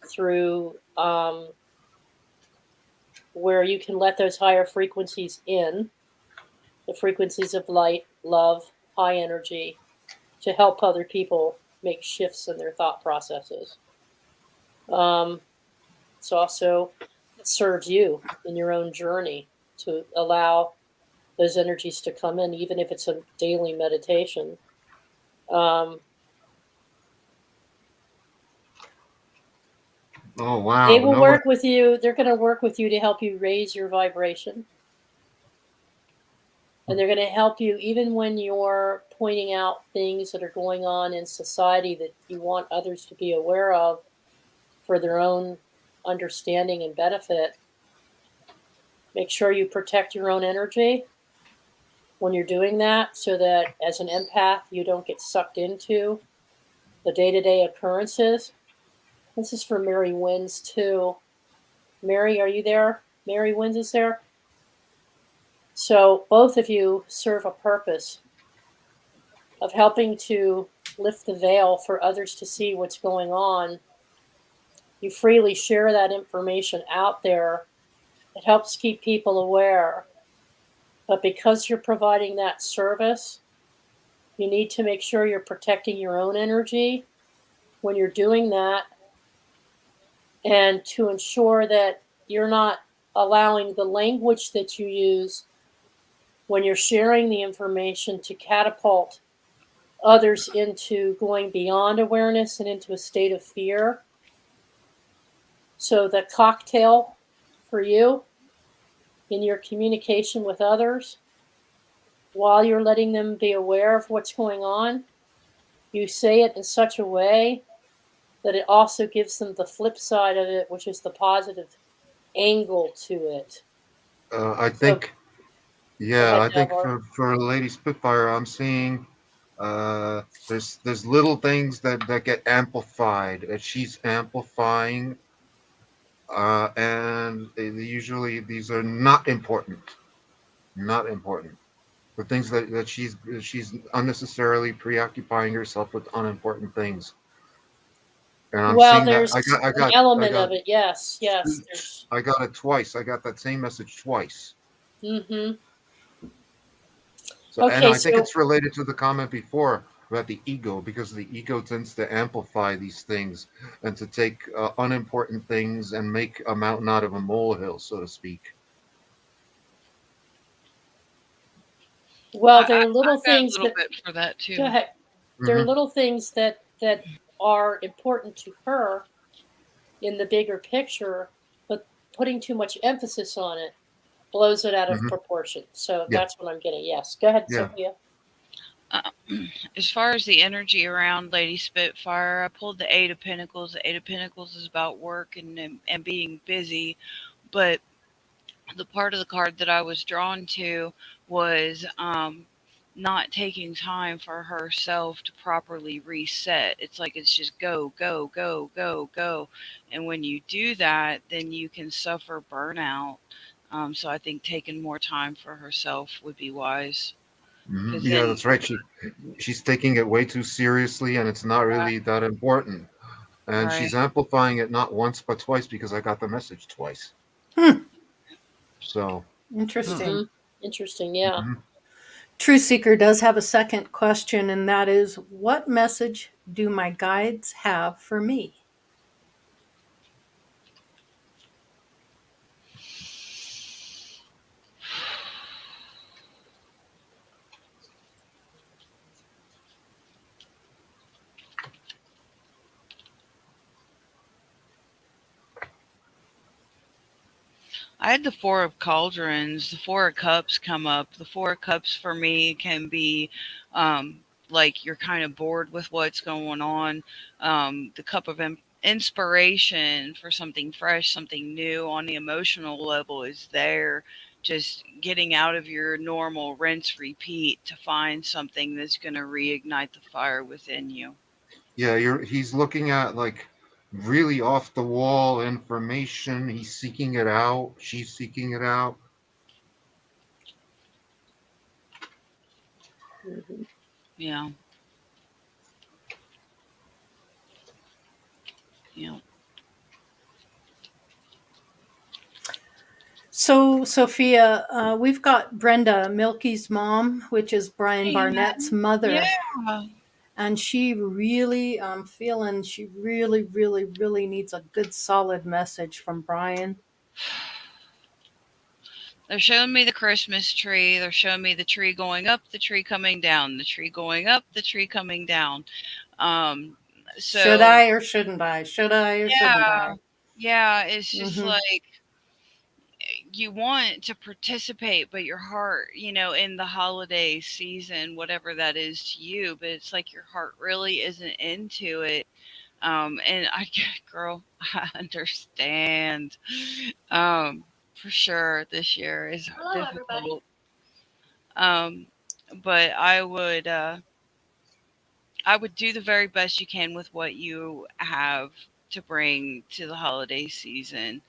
through where you can let those higher frequencies in, the frequencies of light, love, high energy, to help other people make shifts in their thought processes. It's also, it serves you in your own journey to allow those energies to come in, even if it's a daily meditation. Oh wow! They will No, work with you. They're going to work with you to help you raise your vibration. And they're going to help you even when you're pointing out things that are going on in society that you want others to be aware of for their own understanding and benefit. Make sure you protect your own energy when you're doing that, so that as an empath, you don't get sucked into the day-to-day occurrences. This is for Mary Wins too. Mary, are you there? Mary Wins is there. So both of you serve a purpose of helping to lift the veil for others to see what's going on. You freely share that information out there. It helps keep people aware. But because you're providing that service, you need to make sure you're protecting your own energy when you're doing that, and to ensure that you're not allowing the language that you use when you're sharing the information to catapult others into going beyond awareness and into a state of fear. So the cocktail for you in your communication with others, while you're letting them be aware of what's going on, you say it in such a way that it also gives them the flip side of it, which is the positive angle to it. I think Yeah, ahead, I think Delvar. for Lady Spitfire, I'm seeing there's little things that get amplified that she's amplifying, and usually these are not important, not important. The things that she's unnecessarily preoccupying herself with unimportant things, and I'm Well, seeing that there's an I element got of it. Yes, yes. There's. I got it twice. I got that same message twice. Mm-hmm. So, and Okay, I think so it's related to the comment before about the ego, because the ego tends to amplify these things and to take unimportant things and make a mountain out of a molehill, so to speak. well, there I are little got a things little that. bit for that Go too. ahead. There are Hmm. little things that are important to her in the bigger picture, but putting too much emphasis on it blows it out of Hmm. proportion. So Yeah, that's what I'm getting. Yes. Go ahead, yeah. Sophia. Uh, as far as the energy around Lady Spitfire, I pulled the Eight of Pentacles. The Eight of Pentacles is about work and being busy, but the part of the card that I was drawn to was not taking time for herself to properly reset. It's like it's just go, go, go, go, go. And when you do that, then you can suffer burnout. So I think taking more time for herself would be wise. Hmm. Because Yeah, then, that's right. She's taking it way too seriously, and it's not right, really that important. And right. she's amplifying it not once but twice because I got the message twice. Hmm. So, huh. Mm-hmm. Interesting. Interesting. Yeah. Mhm. True Seeker does have a second question, and that is, what message do my guides have for me? I had the Four of Cauldrons, the Four of Cups come up. The Four of Cups for me can be like you're kind of bored with what's going on. The Cup of inspiration for something fresh, something new on the emotional level is there. Just getting out of your normal rinse repeat to find something that's going to reignite the fire within you. Yeah, he's looking at like really off the wall information. He's seeking it out. She's seeking it out. Mm-hmm. Yeah. Yeah. So, Sophia, we've got Brenda, Milky's mom, which is Brian Barnett's mother, Yeah. and she really, I'm feeling she really, really, really needs a good solid message from Brian. They're showing me the Christmas tree. They're showing me the tree going up, the tree coming down, the tree going up, the tree coming down. Um, Should so I or shouldn't I? Should I or shouldn't yeah, I? yeah, it's just Hmm. like you want to participate, but your heart, in the holiday season, whatever that is to you, but it's like your heart really isn't into it. And I get, girl, I understand. For sure, this year is Hello, everybody. difficult. Um, but I would do the very best you can with what you have to bring to the holiday season.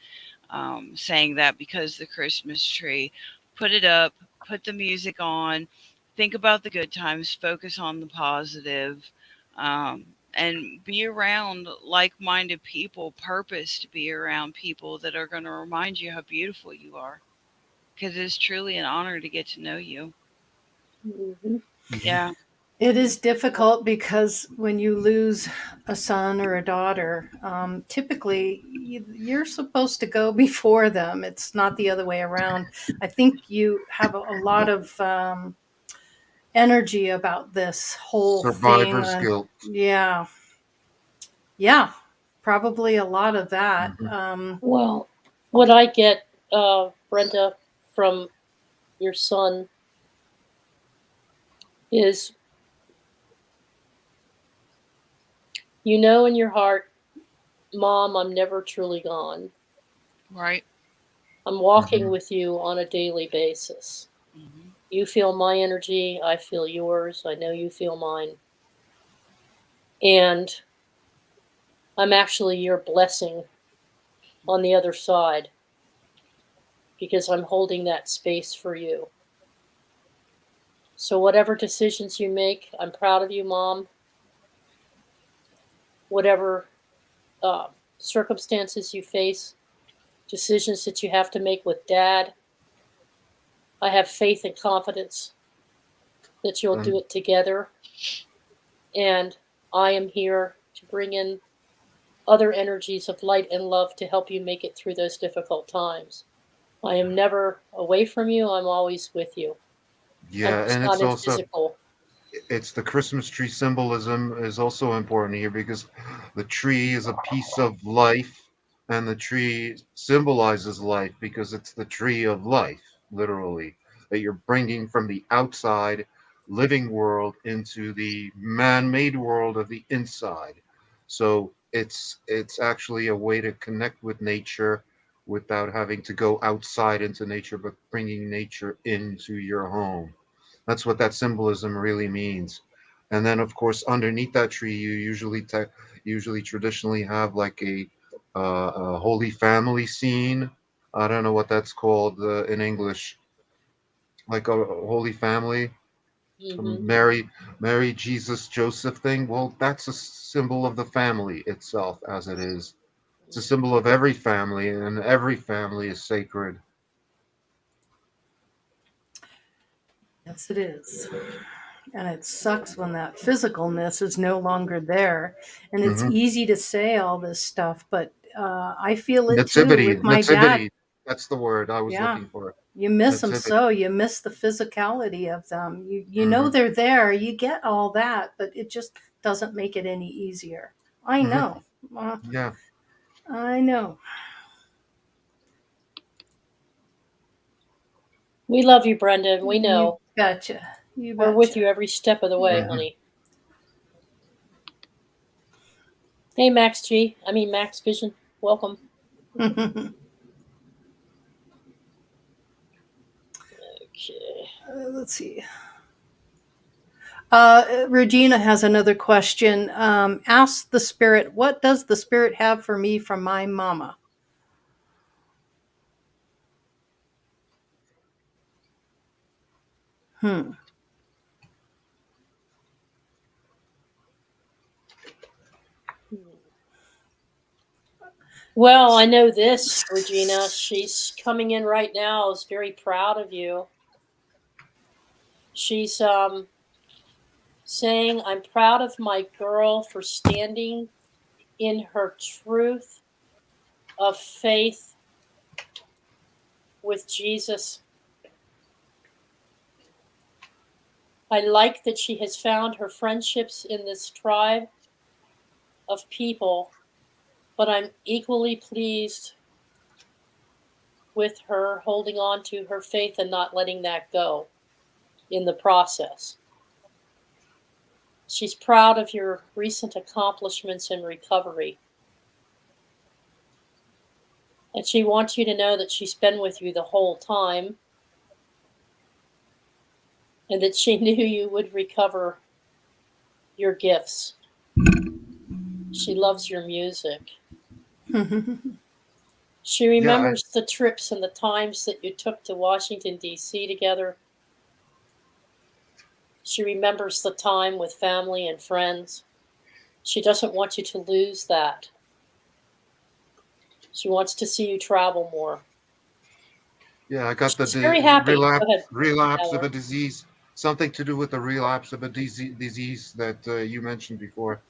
Saying that because the Christmas tree, put it up, put the music on, think about the good times, focus on the positive, and be around like-minded people. Purpose to be around people that are going to remind you how beautiful you are, because it's truly an honor to get to know you. Mm-hmm. Mhm. Yeah. It is difficult because when you lose a son or a daughter, typically you're supposed to go before them. It's not the other way around. I think you have a lot of energy about this whole thing. Survivor's guilt. Yeah, yeah, probably a lot of that. Mhm. Well, what I get, Brenda, from your son is you know in your heart, Mom, I'm never truly gone. Right. I'm walking Mhm. with you on a daily basis. Mhm. You feel my energy. I feel yours. I know you feel mine. And I'm actually your blessing on the other side because I'm holding that space for you. So whatever decisions you make, I'm proud of you, Mom. Whatever circumstances you face, decisions that you have to make with Dad, I have faith and confidence that you'll do And it together. And I am here to bring in other energies of light and love to help you make it through those difficult times. I am never away from you. I'm always with you. I'm yeah, just and not it's in also physical. it's the Christmas tree symbolism is also important here because the tree is a piece of life, and the tree symbolizes life because it's the tree of life, literally, that you're bringing from the outside living world into the man-made world of the inside. So it's actually a way to connect with nature without having to go outside into nature, but bringing nature into your home. That's what that symbolism really means. And then, of course, underneath that tree, you usually traditionally have like a Holy Family scene. I don't know what that's called in English, like a Holy Family, Mm-hmm. Mary, Jesus, Joseph thing. Well, that's a symbol of the family itself, as it is. It's a symbol of every family, and every family is sacred. Yes, it is. And it sucks when that physicalness is no longer there. And it's Hmm. easy to say all this stuff, but I feel it too Nativity, with my dad. nativity. That's the word I was Yeah. looking for. You miss them Nativity. so. You miss the physicality of them. You know Hmm. they're there. You get all that, but it just doesn't make it any easier. I Hmm. know. Yeah. I know. We love you, Brenda. We You know. betcha. You We're with betcha. you every step of the way, Yeah. Hmm. honey. Hey, Max G. I mean, Max Vision. Welcome. Okay. Let's see. Regina has another question. Ask the spirit, what does the spirit have for me from my mama? Hmm. Well, I know this, Regina. She's coming in right now. Is very proud of you. She's saying, "I'm proud of my girl for standing in her truth of faith with Jesus. I like that she has found her friendships in this tribe of people, but I'm equally pleased with her holding on to her faith and not letting that go in the process. She's proud of your recent accomplishments in recovery. And she wants you to know that she's been with you the whole time and that she knew you would recover your gifts. She loves your music. She Yeah. I, remembers the trips and the times that you took to Washington, D.C. together. She remembers the time with family and friends. She doesn't want you to lose that. She wants to see you travel more. yeah. I got the She's very happy. Go ahead, relapse of a Valerie. disease. Something to do with the relapse of a disease that you mentioned before.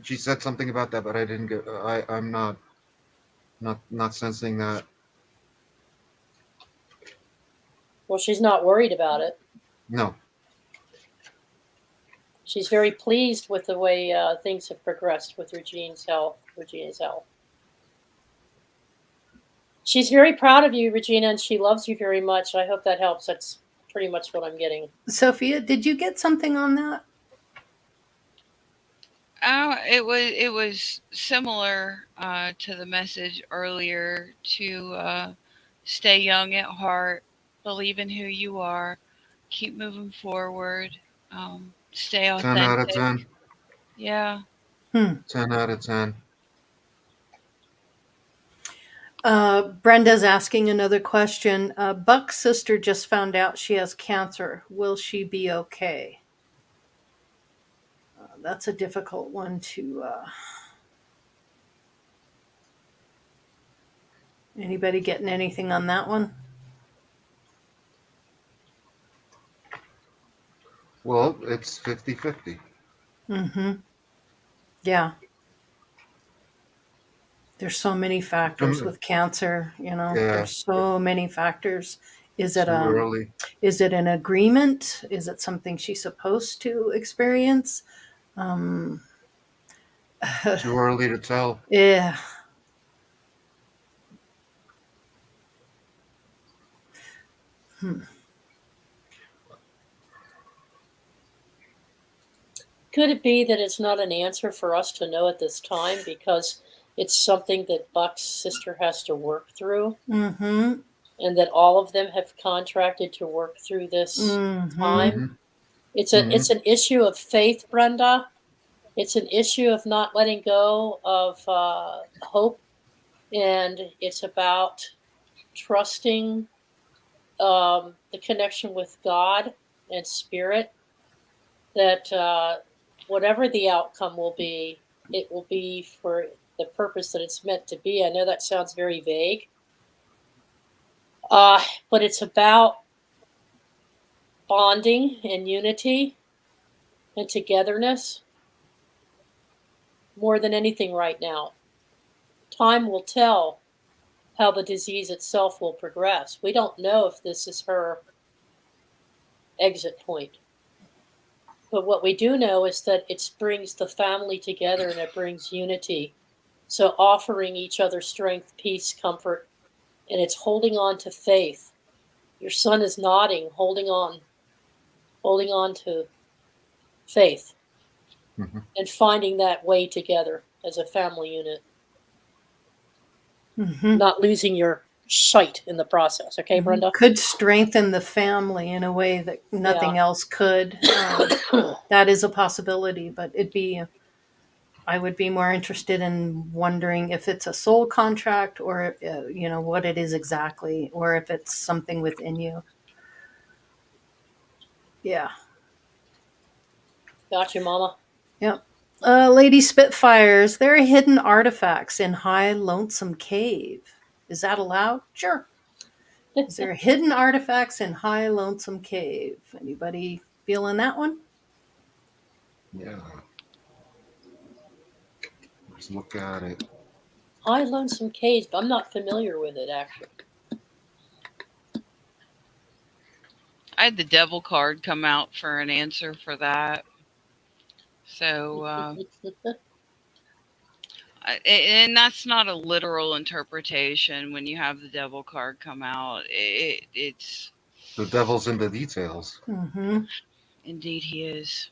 She said something about that, but I didn't get. I'm not sensing that. Well, she's not worried about it. No. She's very pleased with the way things have progressed with Regina's health. She's very proud of you, Regina, and she loves you very much. I hope that helps. That's pretty much what I'm getting. Sophia, did you get something on that? It was similar to the message earlier to stay young at heart, Believe in who you are. Keep moving forward. Stay 10 out of authentic. 10. Yeah. 10 out of 10. Brenda's asking another question. Buck's sister just found out she has cancer. Will she be okay? That's a difficult one to. Anybody getting anything on that one? Well, it's 50-50. Mm-hmm. Yeah. There's so many factors with cancer, Yeah, there's so many factors. Is it too early. is it an agreement? Is it something she's supposed to experience? Um Too early to tell. yeah. Could it be that it's not an answer for us to know at this time because it's something that Buck's sister has to work through, Mm-hmm. and that all of them have contracted to work through this Mm-hmm. time? It's Mhm. an issue of faith, Brenda. It's an issue of not letting go of hope, and it's about trusting the connection with God and spirit, that whatever the outcome will be, it will be for the purpose that it's meant to be. I know that sounds very vague, but it's about bonding and unity and togetherness more than anything right now. Time will tell how the disease itself will progress. We don't know if this is her exit point. But what we do know is that it brings the family together and it brings unity. So offering each other strength, peace, comfort, and it's holding on to faith. Your son is nodding, holding on to faith, Mhm. and finding that way together as a family unit, Mm-hmm. not losing your sight in the process. Okay, Brenda? Could strengthen the family in a way that nothing else could. That is a possibility, but I would be more interested in wondering if it's a soul contract or, what it is exactly, or if it's something within you. Yeah. Gotcha, Mama. Yep. Lady Spitfires, there are hidden artifacts in High Lonesome Cave. Is that allowed? Sure. Is there hidden artifacts in High Lonesome Cave? Anybody feeling that one? Yeah. Let's look at it. High Lonesome Cave. I'm not familiar with it, actually. I had the devil card come out for an answer for that. So, and that's not a literal interpretation when you have the devil card come out. It's The devil's in the details. Mm-hmm. indeed he is.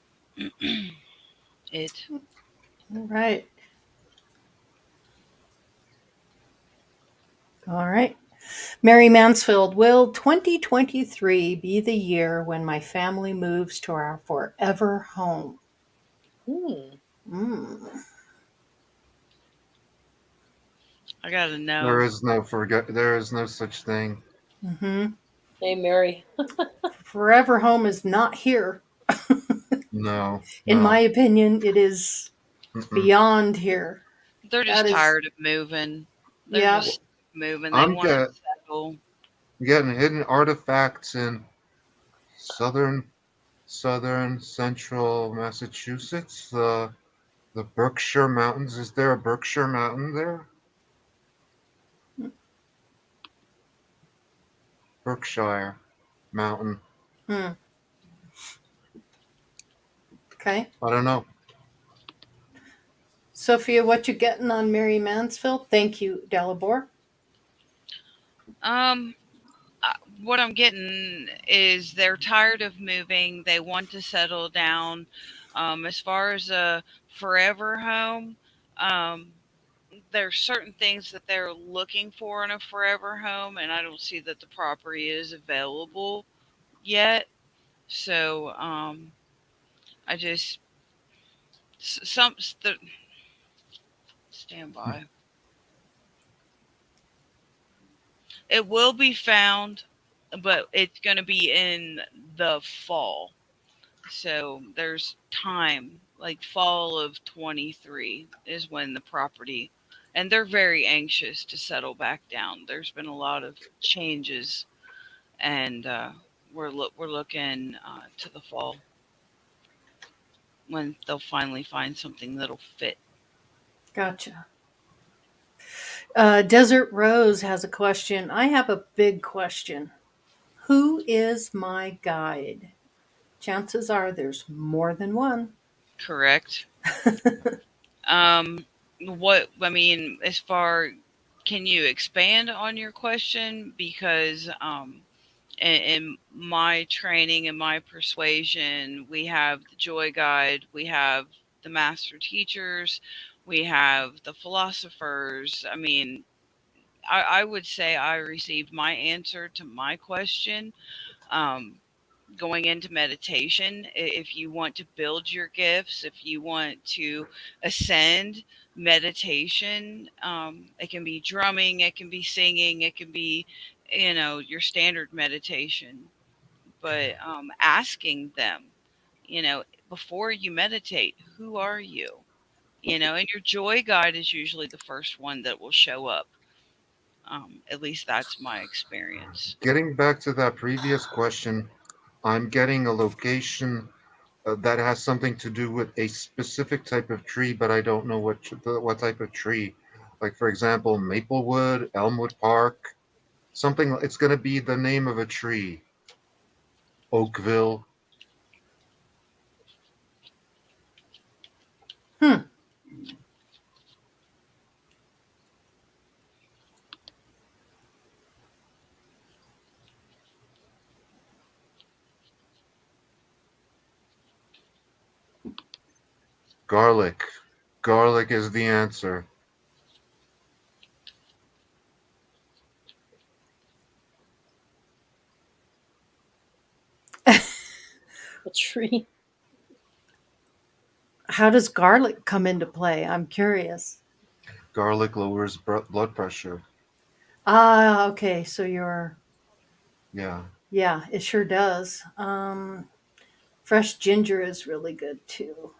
It. All right. All right. Mary Mansfield, will 2023 be the year when my family moves to our forever home? Mm. I gotta know. There is no such thing. Mm-hmm. Hey, Mary. Forever home is not here. No. In my opinion, it is Mm-mm. beyond here. They're just tired of moving. They're just moving. They want to settle. Getting hidden artifacts in southern central Massachusetts. The Berkshire Mountains. Is there a Berkshire Mountain there? Berkshire Mountain. Okay. I don't know. Sophia, what you getting on Mary Mansfield? Thank you, Dalibor. What I'm getting is they're tired of moving. They want to settle down. As far as a forever home, there's certain things that they're looking for in a forever home, and I don't see that the property is available yet. So I just stand by. It will be found, but it's going to be in the fall. So there's time, like fall of 23 is when the property, and they're very anxious to settle back down. There's been a lot of changes, and we're looking to the fall when they'll finally find something that'll fit. Gotcha. Desert Rose has a question. I have a big question. Who is my guide? Chances are there's more than one. Correct. What I mean, as far, can you expand on your question? Because in my training and my persuasion, we have the joy guide, we have the master teachers, we have the philosophers. I mean, I would say I received my answer to my question going into meditation. If you want to build your gifts, if you want to ascend, meditation, it can be drumming, it can be singing, it can be, your standard meditation. But asking them, before you meditate, who are you? And your joy guide is usually the first one that will show up. At least that's my experience. Getting back to that previous question, I'm getting a location that has something to do with a specific type of tree, but I don't know what type of tree. Like for example, Maplewood, Elmwood Park, something. It's going to be the name of a tree. Oakville. Hmm. Garlic. Garlic is the answer. A tree. How does garlic come into play? I'm curious. Garlic lowers blood pressure. Ah, okay. So Yeah. yeah, it sure does. Fresh ginger is really good too.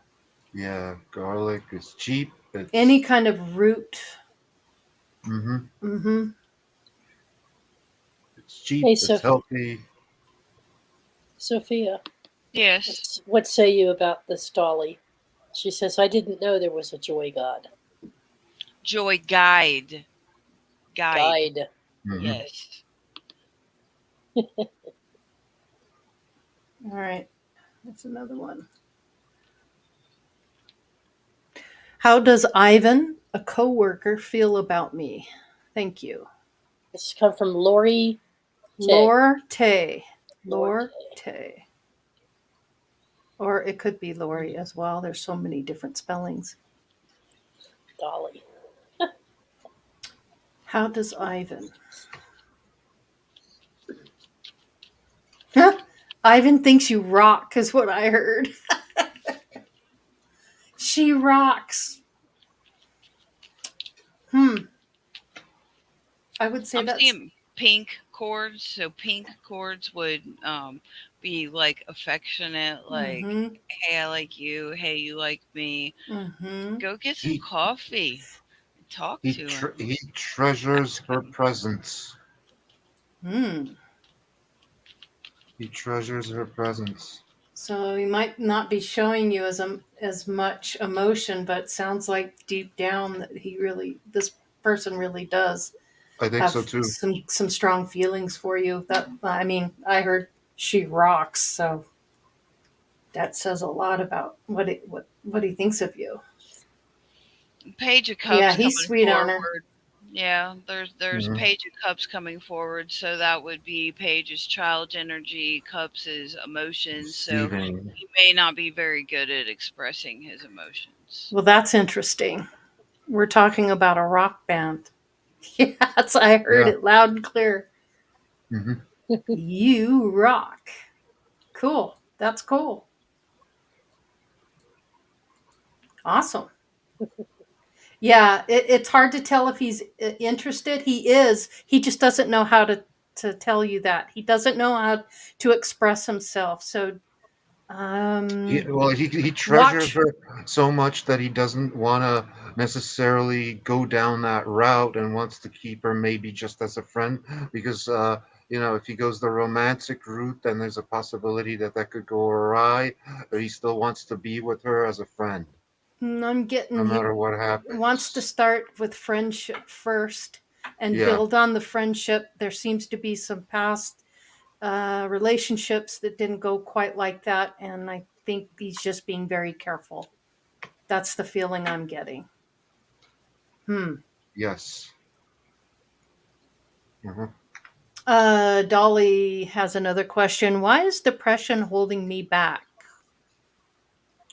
Yeah. Garlic is cheap. Any kind of root. Mm-hmm. Mm-hmm. It's cheap. Hey, It's healthy. Sophia, Yes. what say you about this dolly? She says, I didn't know there was a joy god. Joy guide. Guide. Mm-hmm. Yes. All right. That's another one. How does Ivan, a coworker, feel about me? Thank you. This come from Lori Tay. Lore Tay. Lore Lore Tay. Or it could be Lori as well. There's so many different spellings. Dolly. How does Ivan? Huh? Ivan thinks you rock, is what I heard. She rocks. I would say I'm that's seeing pink chords. So pink chords would be like affectionate, like, mm-hmm. hey, I like you. Hey, you like me. Mm-hmm. Go get some He coffee. Talk he to him. he treasures Ask her him. presence. Hmm. He treasures her presence. So he might not be showing you as much emotion, but sounds like deep down that this person really does I think so have too. some strong feelings for you. That I mean, I heard she rocks, so that says a lot about what he thinks of you. Page of Yeah, Cups he's coming sweet on her. forward. Yeah, there's Mhm. Page of Cups coming forward, so that would be Page is child energy, Cups is emotions. So Receiving. he may not be very good at expressing his emotions. Well, that's interesting. We're talking about a rock band. Yes, I heard Yeah. it loud and clear. Hmm. You rock. Cool. That's cool. Awesome. Yeah, it's hard to tell if he's interested. He is. He just doesn't know how to tell you that. He doesn't know how to express himself. So, Well, he treasures watch. her so much that he doesn't want to necessarily go down that route and wants to keep her maybe just as a friend because if he goes the romantic route, then there's a possibility that that could go awry. But he still wants to be with her as a friend, I'm no getting he matter what wants to happens. start with friendship first and Yeah, build on the friendship. There seems to be some past relationships that didn't go quite like that, and I think he's just being very careful. That's the feeling I'm getting. yes. Hmm. Dolly has another question. Why is depression holding me back?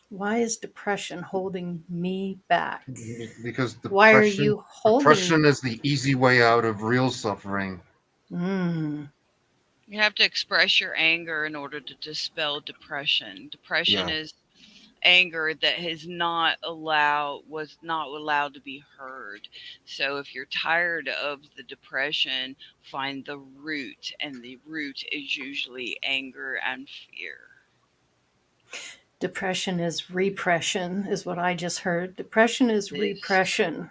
Why is depression holding me back? Because Why are depression you holding? depression is the easy way out of real suffering. Mm, You have to express your anger in order to dispel depression. Depression Yeah. is anger that was not allowed to be heard. So if you're tired of the depression, find the root, and the root is usually anger and fear. depression is repression, is what I just heard. Depression is It is. repression.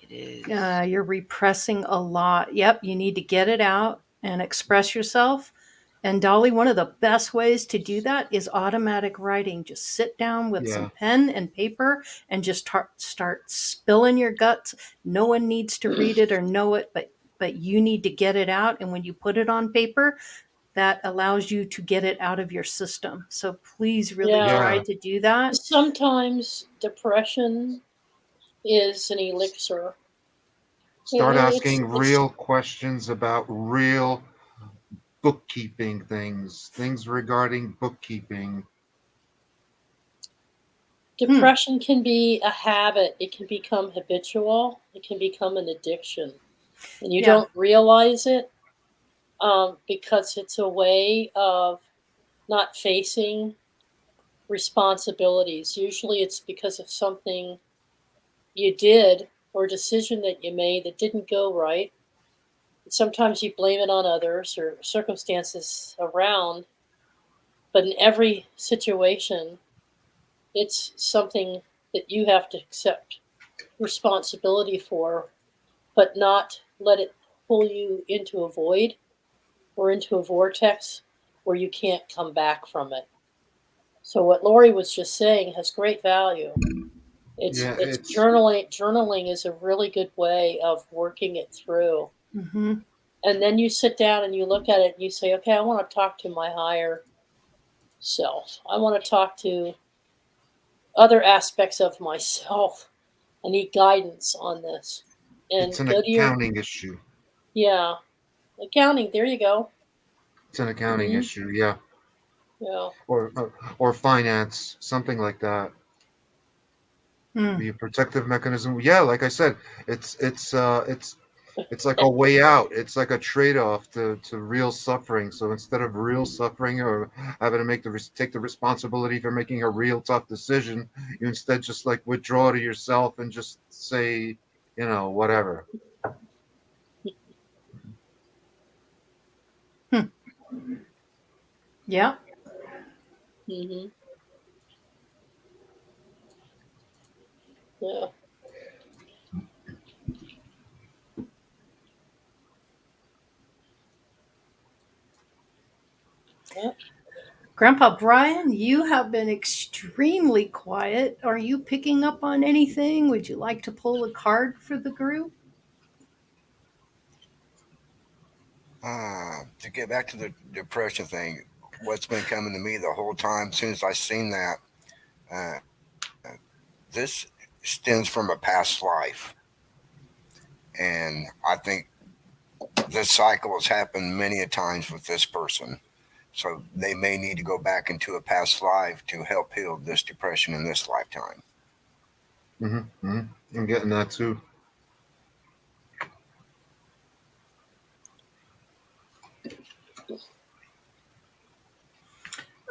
It is. You're repressing a lot. Yep, you need to get it out and express yourself. And Dolly, one of the best ways to do that is automatic writing. Just sit down with some Yeah. pen and paper and just start spilling your guts. No one needs to read it or know it, but you need to get it out. And when you put it on paper, that allows you to get it out of your system. So please really Yeah. try Yeah. to do that. Sometimes depression is an elixir. Start It's asking real questions about real bookkeeping things regarding bookkeeping. Hmm. depression can be a habit. It can become habitual. It can become an addiction, and you Yeah. don't realize it because it's a way of not facing responsibilities. Usually, it's because of something you did or a decision that you made that didn't go right. Sometimes you blame it on others or circumstances around, but in every situation, it's something that you have to accept responsibility for, but not let it pull you into a void or into a vortex where you can't come back from it. So what Lori was just saying has great value. Yeah, It's it's journaling. Journaling is a really good way of working it through. Mm-hmm. And then you sit down and you look at it and you say, okay, I want to talk to my higher self. I want to talk to other aspects of myself. I need guidance on this. it's And an go to your, accounting issue. yeah, accounting. There you go. It's an accounting Hmm. issue, yeah, Yeah. or finance, something like that. Hmm. Be a protective mechanism. Yeah, like I said, it's like a way out. It's like a trade-off to real suffering. So instead of real suffering or having to take the responsibility for making a real tough decision, you instead just like withdraw to yourself and just say, whatever. Hmm. Yeah. Hmm. Yeah. Yeah. Grandpa Brian, you have been extremely quiet. Are you picking up on anything? Would you like to pull a card for the group? To get back to the depression thing, what's been coming to me the whole time, as soon as I seen that, uh, this stems from a past life. And I think this cycle has happened many a times with this person. So they may need to go back into a past life to help heal this depression in this lifetime. Hmm. Hmm. I'm getting that too.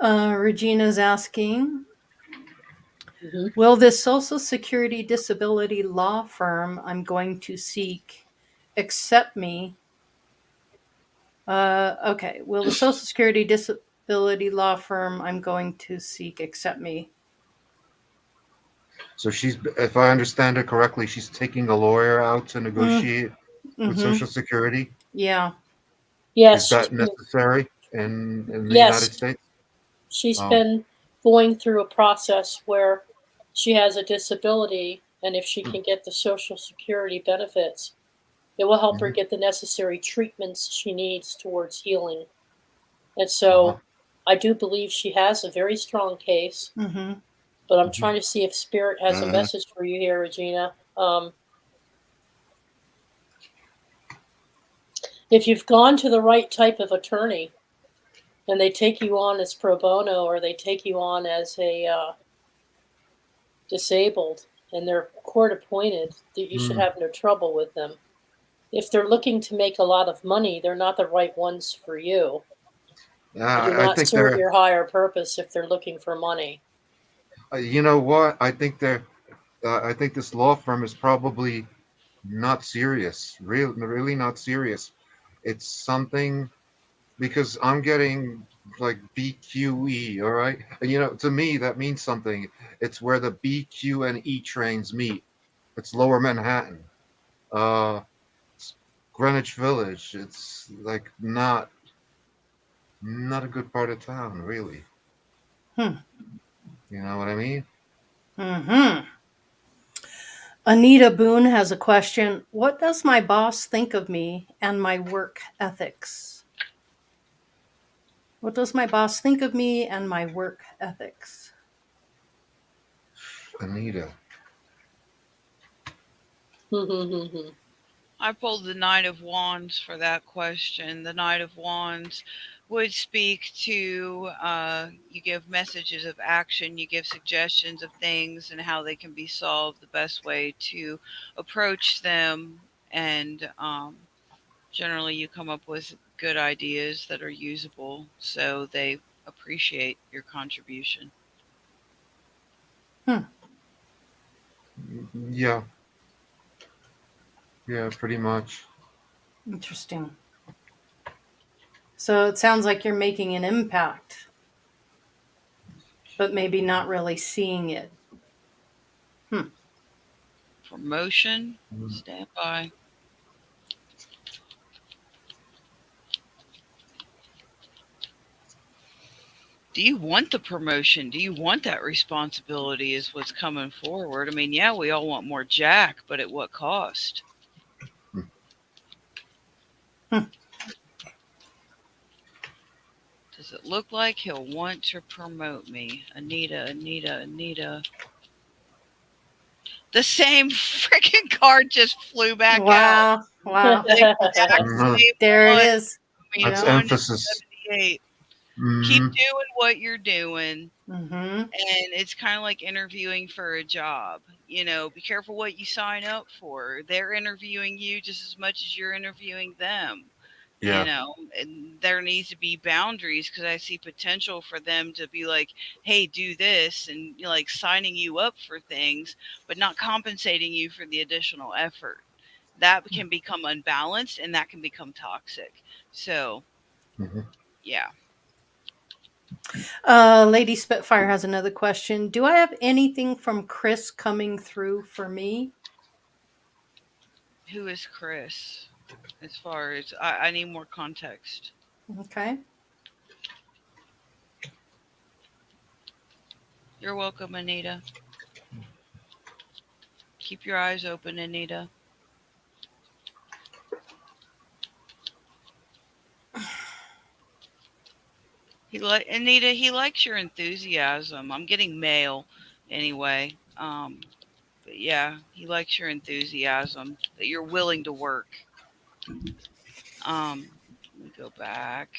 Regina's asking, Mhm. will this Social Security disability law firm I'm going to seek accept me? Okay. Will the Social Security disability law firm I'm going to seek accept me? So she's, if I understand it correctly, she's taking a lawyer out to negotiate with Mm-hmm. Social Security. Yeah. Is Yes, that necessary in the yes, United States? she's Oh, been going through a process where she has a disability, and if she can get the Social Security benefits, it will help her mhm, get the necessary treatments she needs towards healing. And uh-huh, so I do believe she has a very strong case, Mm-hmm. but I'm mhm. trying to see if Spirit has a Mhm. message for you here, Regina. If you've gone to the right type of attorney and they take you on as pro bono or they take you on as a disabled and they're court appointed, that you should Mm. have no trouble with them. If they're looking to make a lot of money, they're not the right ones for you. They do I not think serve they're, your higher purpose if they're looking for money. you know what? I think this law firm is probably not serious. Really not serious. It's something because I'm getting like BQE, all right? And to me that means something. It's where the BQ and E trains meet. It's Lower Manhattan. Uh it's Greenwich Village. It's like not a good part of town, really. Hmm. You know what I mean? Mm-hmm. Anita Boone has a question. What does my boss think of me and my work ethics? What does my boss think of me and my work ethics? Anita. I pulled the Knight of Wands for that question. The Knight of Wands would speak to you give messages of action, you give suggestions of things and how they can be solved, the best way to approach them, and generally you come up with good ideas that are usable, so they appreciate your contribution. Hmm. Yeah, yeah, pretty much. Interesting. So it sounds like you're making an impact, but maybe not really seeing it. Hmm. Promotion, stand by. Do you want the promotion? Do you want that responsibility is what's coming forward? I mean, yeah, we all want more Jack, but at what cost? Hmm. Does it look like he'll want to promote me? Anita. The same freaking card just flew back out. Wow. Wow. The exact Mhm. same There it one. is. I mean, That's Yeah. emphasis. 178. Keep Hmm. doing what you're doing. Mm-hmm. And it's kind of like interviewing for a job. Be careful what you sign up for. They're interviewing you just as much as you're interviewing them. Yeah. And there needs to be boundaries because I see potential for them to be like, hey, do this, and like signing you up for things, but not compensating you for the additional effort. That can become unbalanced and that can become toxic. So, Hmm. yeah. Lady Spitfire has another question. Do I have anything from Chris coming through for me? Who is Chris? As far as I need more context. Okay. You're welcome, Anita. Keep your eyes open, Anita. Anita. He likes your enthusiasm. I'm getting mail, anyway. But yeah, he likes your enthusiasm that you're willing to work. Let me go back.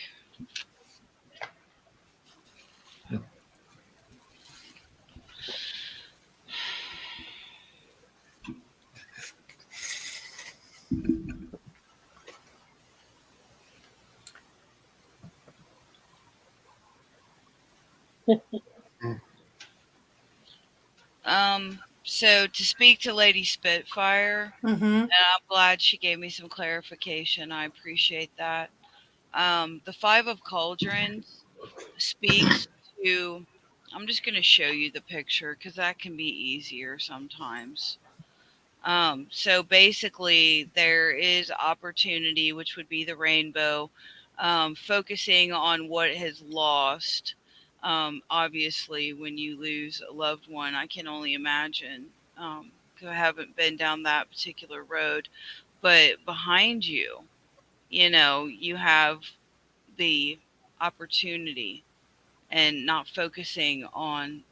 So to speak to Lady Spitfire, Mm-hmm. and I'm glad she gave me some clarification. I appreciate that. The Five of Cauldrons speaks to. I'm just going to show you the picture because that can be easier sometimes. So basically, there is opportunity, which would be the rainbow, focusing on what has lost. Obviously, when you lose a loved one, I can only imagine. 'Cause I haven't been down that particular road, but behind you, you have the opportunity and not focusing on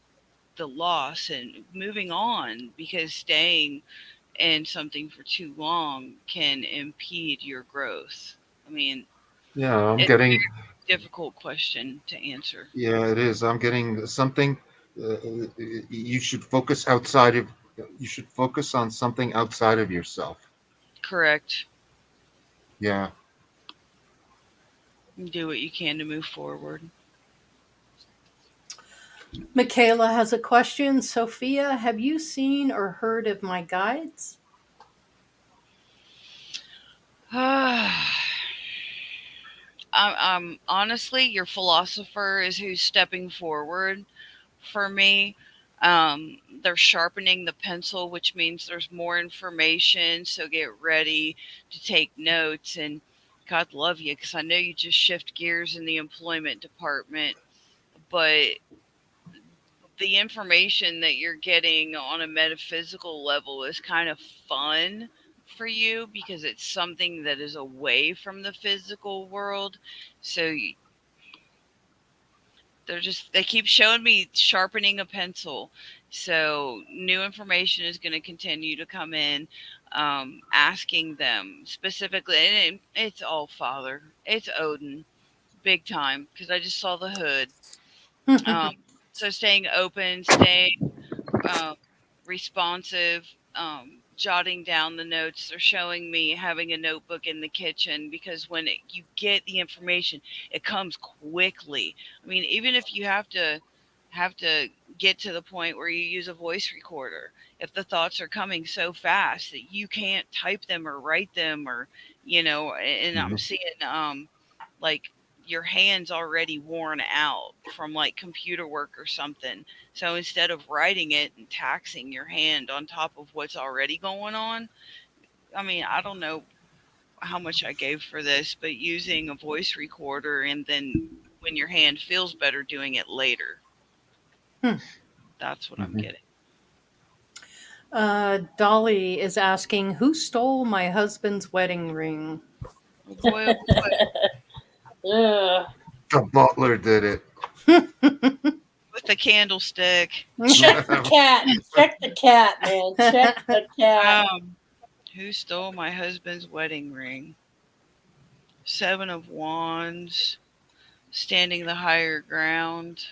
the loss and moving on, because staying in something for too long can impede your growth. I mean, Yeah, I'm it's a getting. very difficult question to answer. Yeah, it is. I'm getting something. You should focus outside of. You should focus on something outside of yourself. Correct. Yeah. Do what you can to move forward. Michaela has a question. Sophia, have you seen or heard of my guides? I'm honestly, your philosopher is who's stepping forward for me. They're sharpening the pencil, which means there's more information. So get ready to take notes. And God love you, because I know you just shift gears in the employment department, but the information that you're getting on a metaphysical level is kind of fun for you because it's something that is away from the physical world. So they keep showing me sharpening a pencil. So new information is going to continue to come in. Asking them specifically, and it's all Father, it's Odin, big time, because I just saw the hood. um, so staying open, staying um, responsive, jotting down the notes. They're showing me having a notebook in the kitchen, because when you get the information, it comes quickly. I mean, even if you have to get to the point where you use a voice recorder, if the thoughts are coming so fast that you can't type them or write them, or and I'm Mhm. seeing like your hands already worn out from like computer work or something. So instead of writing it and taxing your hand on top of what's already going on, I mean, I don't know how much I gave for this, but using a voice recorder, and then when your hand feels better, doing it later. That's what I'm Mhm. getting. Dolly is asking, who stole my husband's wedding ring? Oh boy, oh boy. Ugh. The butler did it. With the candlestick. Check the cat. Check the cat, man. Check the cat. Um, who stole my husband's wedding ring? Seven of Wands. Standing the higher ground.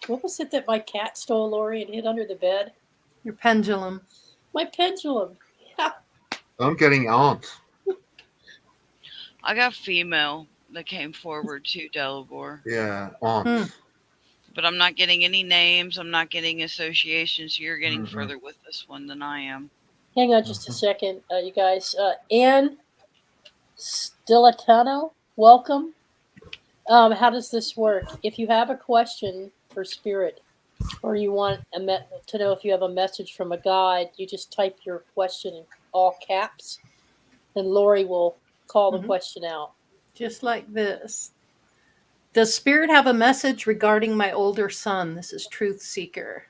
What was it that my cat stole, Lori, and hid under the bed? Your pendulum. My pendulum. Yeah. I'm getting aunt. I got female that came forward to Delabore, Yeah, aunt. Hmm. but I'm not getting any names. I'm not getting associations. You're getting Mhm. further with this one than I am. Hang on just a second, you guys. Anne Stilatano, welcome. How does this work? If you have a question for Spirit, or you want to know if you have a message from a guide, you just type your question in all caps, and Lori will call the question out. Just like this. Does Spirit have a message regarding my older son? This is Truth Seeker.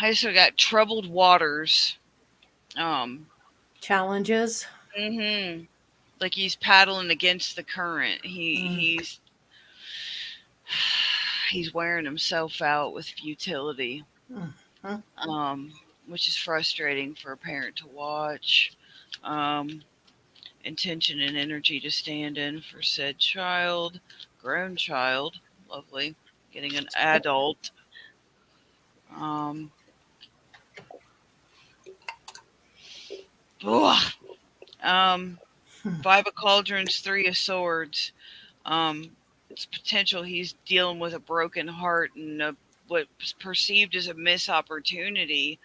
I just got troubled waters. Challenges. Like he's paddling against the current. He's wearing himself out with futility. Which is frustrating for a parent to watch. Intention and energy to stand in for said child, grown child, lovely, getting an adult. Ugh. Five of Cauldrons, Three of Swords. It's potential he's dealing with a broken heart and what's perceived as a missed opportunity,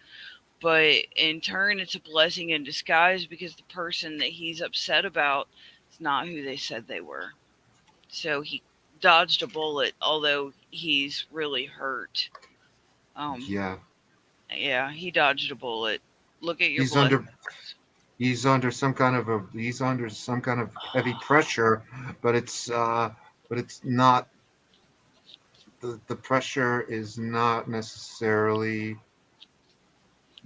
but in turn it's a blessing in disguise because the person that he's upset about is not who they said they were. So he dodged a bullet, although he's really hurt. Yeah, Yeah, he dodged a bullet. Look at your he's blessings. under he's under some kind of heavy pressure, but it's not the pressure is not necessarily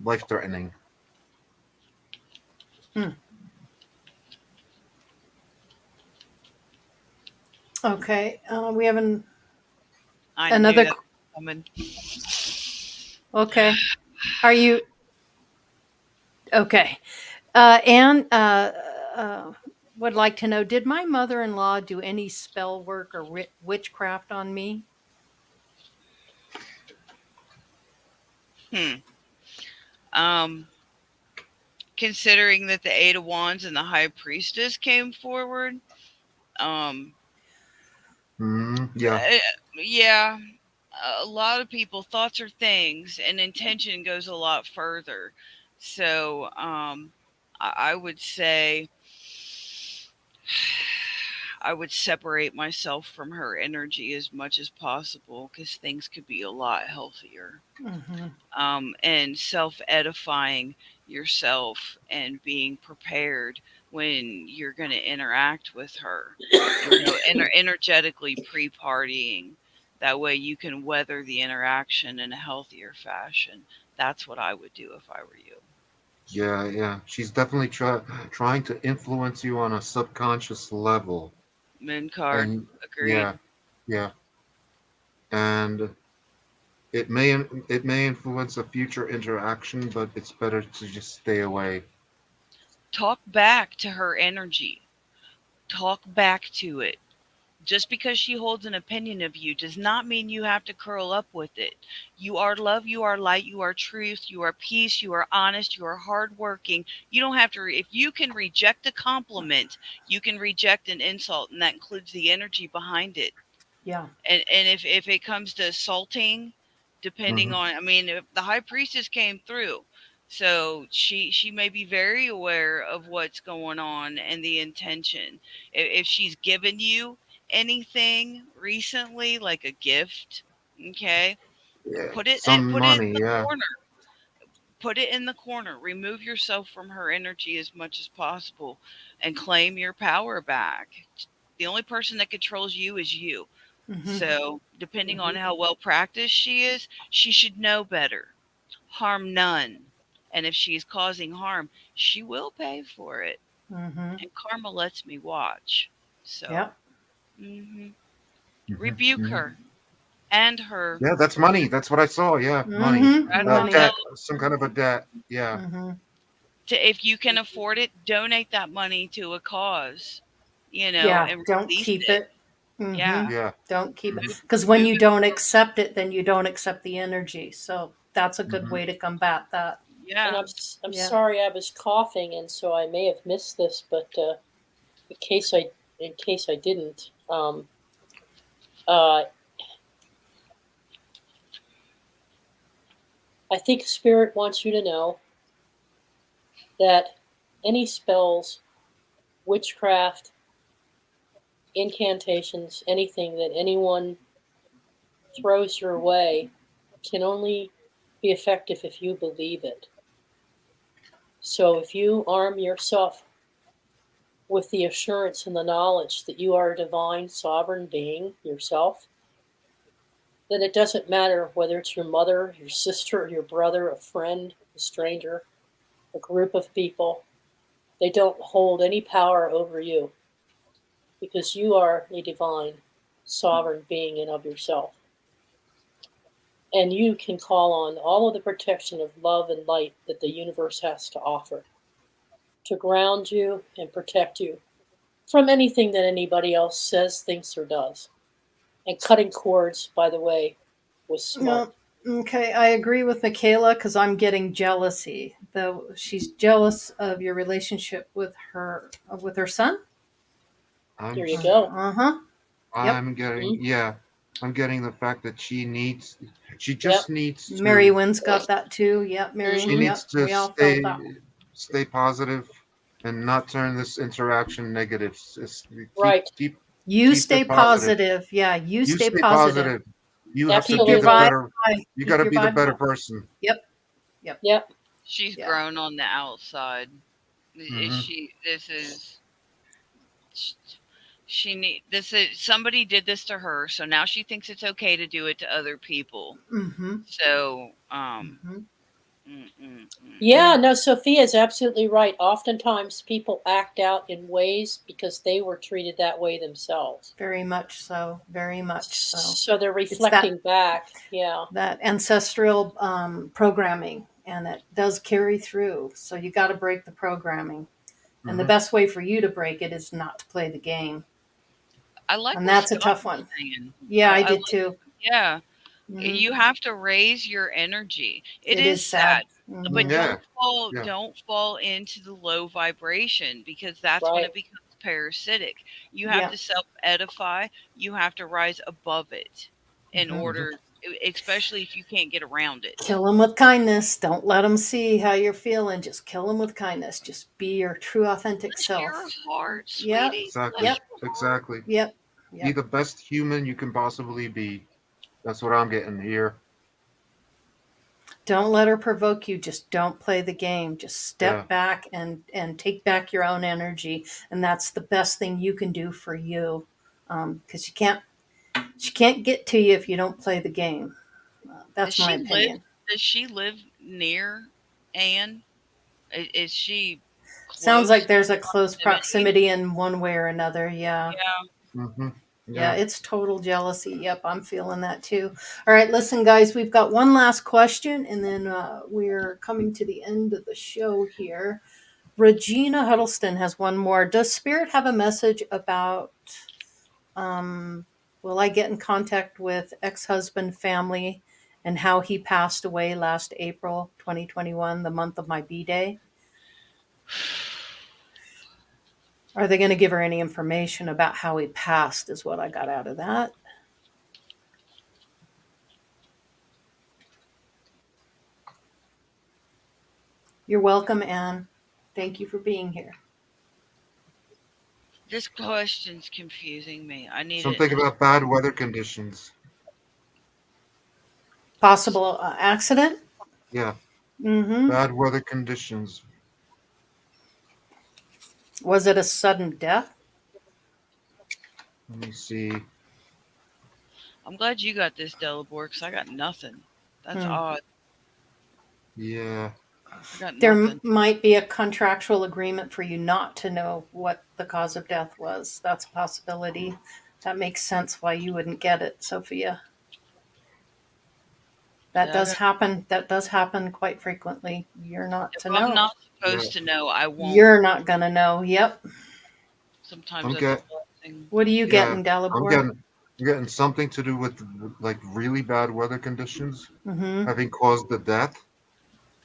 life threatening. Okay. We have I another. knew that was coming. Okay. Are you okay? Anne would like to know: did my mother-in-law do any spell work or witchcraft on me? Hmm. Um, Considering that the Eight of Wands and the High Priestess came forward, um, Yeah, yeah, a lot of people, thoughts are things, and intention goes a lot further. So, I would say I would separate myself from her energy as much as possible because things could be a lot healthier. Mm-hmm. And self edifying yourself and being prepared when you're going to interact with her. Energetically pre partying. That way you can weather the interaction in a healthier fashion. That's what I would do if I were you. yeah. She's definitely trying to influence you on a subconscious level, Moon card. and Agreed. yeah, and it may influence a future interaction, but it's better to just stay away. Talk back to her energy. Talk back to it. Just because she holds an opinion of you does not mean you have to curl up with it. You are love, you are light, you are truth, you are peace, you are honest, you are hardworking. You don't have to, if you can reject a compliment, you can reject an insult, and that includes the energy behind it. Yeah. And if it comes to assaulting, depending Mhm. on, I mean, if the High Priestess came through, so she may be very aware of what's going on and the intention. If she's given you anything recently, like a gift, okay, Yeah, put it and some put it in money. the Yeah, corner. Put it in the corner. Remove yourself from her energy as much as possible and claim your power back. The only person that controls you is you. Mm-hmm. So, depending on how well practiced she is, she should know better. Harm none. And if she is causing harm, she will pay for it. Mm-hmm. And karma lets me watch. So, Yep. rebuke Mhm. her and her. Yeah. That's money. That's what I saw. Yeah, money. Right Mm-hmm. on Money. the Debt. Some kind of a debt. Yeah. Mm-hmm. if you can afford it, donate that money to a cause, Yeah. and Don't release keep it. it. Mm-hmm. Yeah. Yeah. Don't keep it. Mhm. Because when Move you it don't forward. accept it, then you don't accept the energy. So that's a good Mhm. way to combat that. And Yeah. I'm Yeah. sorry I was coughing, and so I may have missed this, but in case I didn't, uh, I think Spirit wants you to know that any spells, witchcraft, incantations, anything that anyone throws your way can only be effective if you believe it. So if you arm yourself with the assurance and the knowledge that you are a divine sovereign being yourself, then it doesn't matter whether it's your mother, your sister, your brother, a friend, a stranger, a group of people. They don't hold any power over you because you are a divine sovereign being in of yourself. And you can call on all of the protection of love and light that the universe has to offer to ground you and protect you from anything that anybody else says, thinks, or does. And cutting cords, by the way, was No, smart. Okay, I agree with Michaela because I'm getting jealousy. Though she's jealous of your relationship with her son. I'm There you go. Uh-huh. Yep. I'm getting, Mhm. yeah, I'm getting the fact that she Yep. just needs Mary to, Wynn's got that too. Yep, Mary. she Mhm. needs Yep. to We all felt that. stay positive and not turn this interaction negative. Right. You Keep stay it positive. positive. Yeah, you You stay stay positive. positive. You have to Keep be your the Absolutely. vibe better, high. you got Keep to your be the vibe better high. person. Yep. Yep. Yep. She's Yeah. grown on the outside. Is Hmm. she? This is. She need this is somebody did this to her, so now she thinks it's okay to do it to other people. Mm-hmm. So, Mm-hmm. mm, mm, mm. Yeah, no, Sophia is absolutely right. Oftentimes people act out in ways because they were treated that way themselves. Very much so. Very much so. So they're It's that reflecting back. Yeah. ancestral programming, and it does carry through. So you got to break the programming, and the Hmm. best way for you to break it is not to play the game, I like and what that's a Scott tough was one. saying. Yeah, I I did like, too. yeah, Hmm. you have to raise your energy. It It is is sad. sad, but Hmm. Yeah, yeah. don't fall into the low vibration, because that's when Right. it becomes parasitic. You have Yeah. to self edify. You have to rise above it in Hmm. Hmm. order, especially if you can't get around it. Kill them with kindness. Don't let them see how you're feeling. Just kill them with kindness. Just be your true, authentic Bless your self. heart, Yep. sweetie. Exactly. Bless Yep. your heart. Exactly. Yep. Be Yep. the best human you can possibly be. That's what I'm getting here. Don't let her provoke you. Just don't play the game. Just Yeah. step back and take back your own energy, and that's the best thing you can do for you. Because she can't get to you if you don't play the game. Does That's my she live? opinion. Does she live near Anne? Is she Sounds close like there's a close proximity? proximity in one way or another. Yeah. Yeah. Hmm. Yeah, Yeah. it's total jealousy. Yep, I'm feeling that too. All right, listen, guys, we've got one last question, and then we're coming to the end of the show here. Regina Huddleston has one more. Does Spirit have a message about um, will I get in contact with ex husband family and how he passed away last April 2021, the month of my B Day? Are they going to give her any information about how he passed, is what I got out of that. You're welcome, Anne. Thank you for being here. This question's confusing me. I need it. Something about bad weather conditions. Possible accident? Yeah. Mm-hmm. Bad weather conditions. Was it a sudden death? Let me see. I'm glad you got this, Delabore, because I got nothing. That's Hmm. odd. Yeah. I got There nothing. might be a contractual agreement for you not to know what the cause of death was. That's a possibility. That makes sense why you wouldn't get it, Sophia. That Yeah, I does got. happen. That does happen quite frequently. You're not If to I'm know. not Yeah. supposed to know, I won't. You're not gonna know. Yep. Sometimes I'm that's a get. blessing. What are you Yeah. getting, I'm Dalibor? getting. I'm getting something to do with like really bad weather conditions Mm-hmm. having caused the death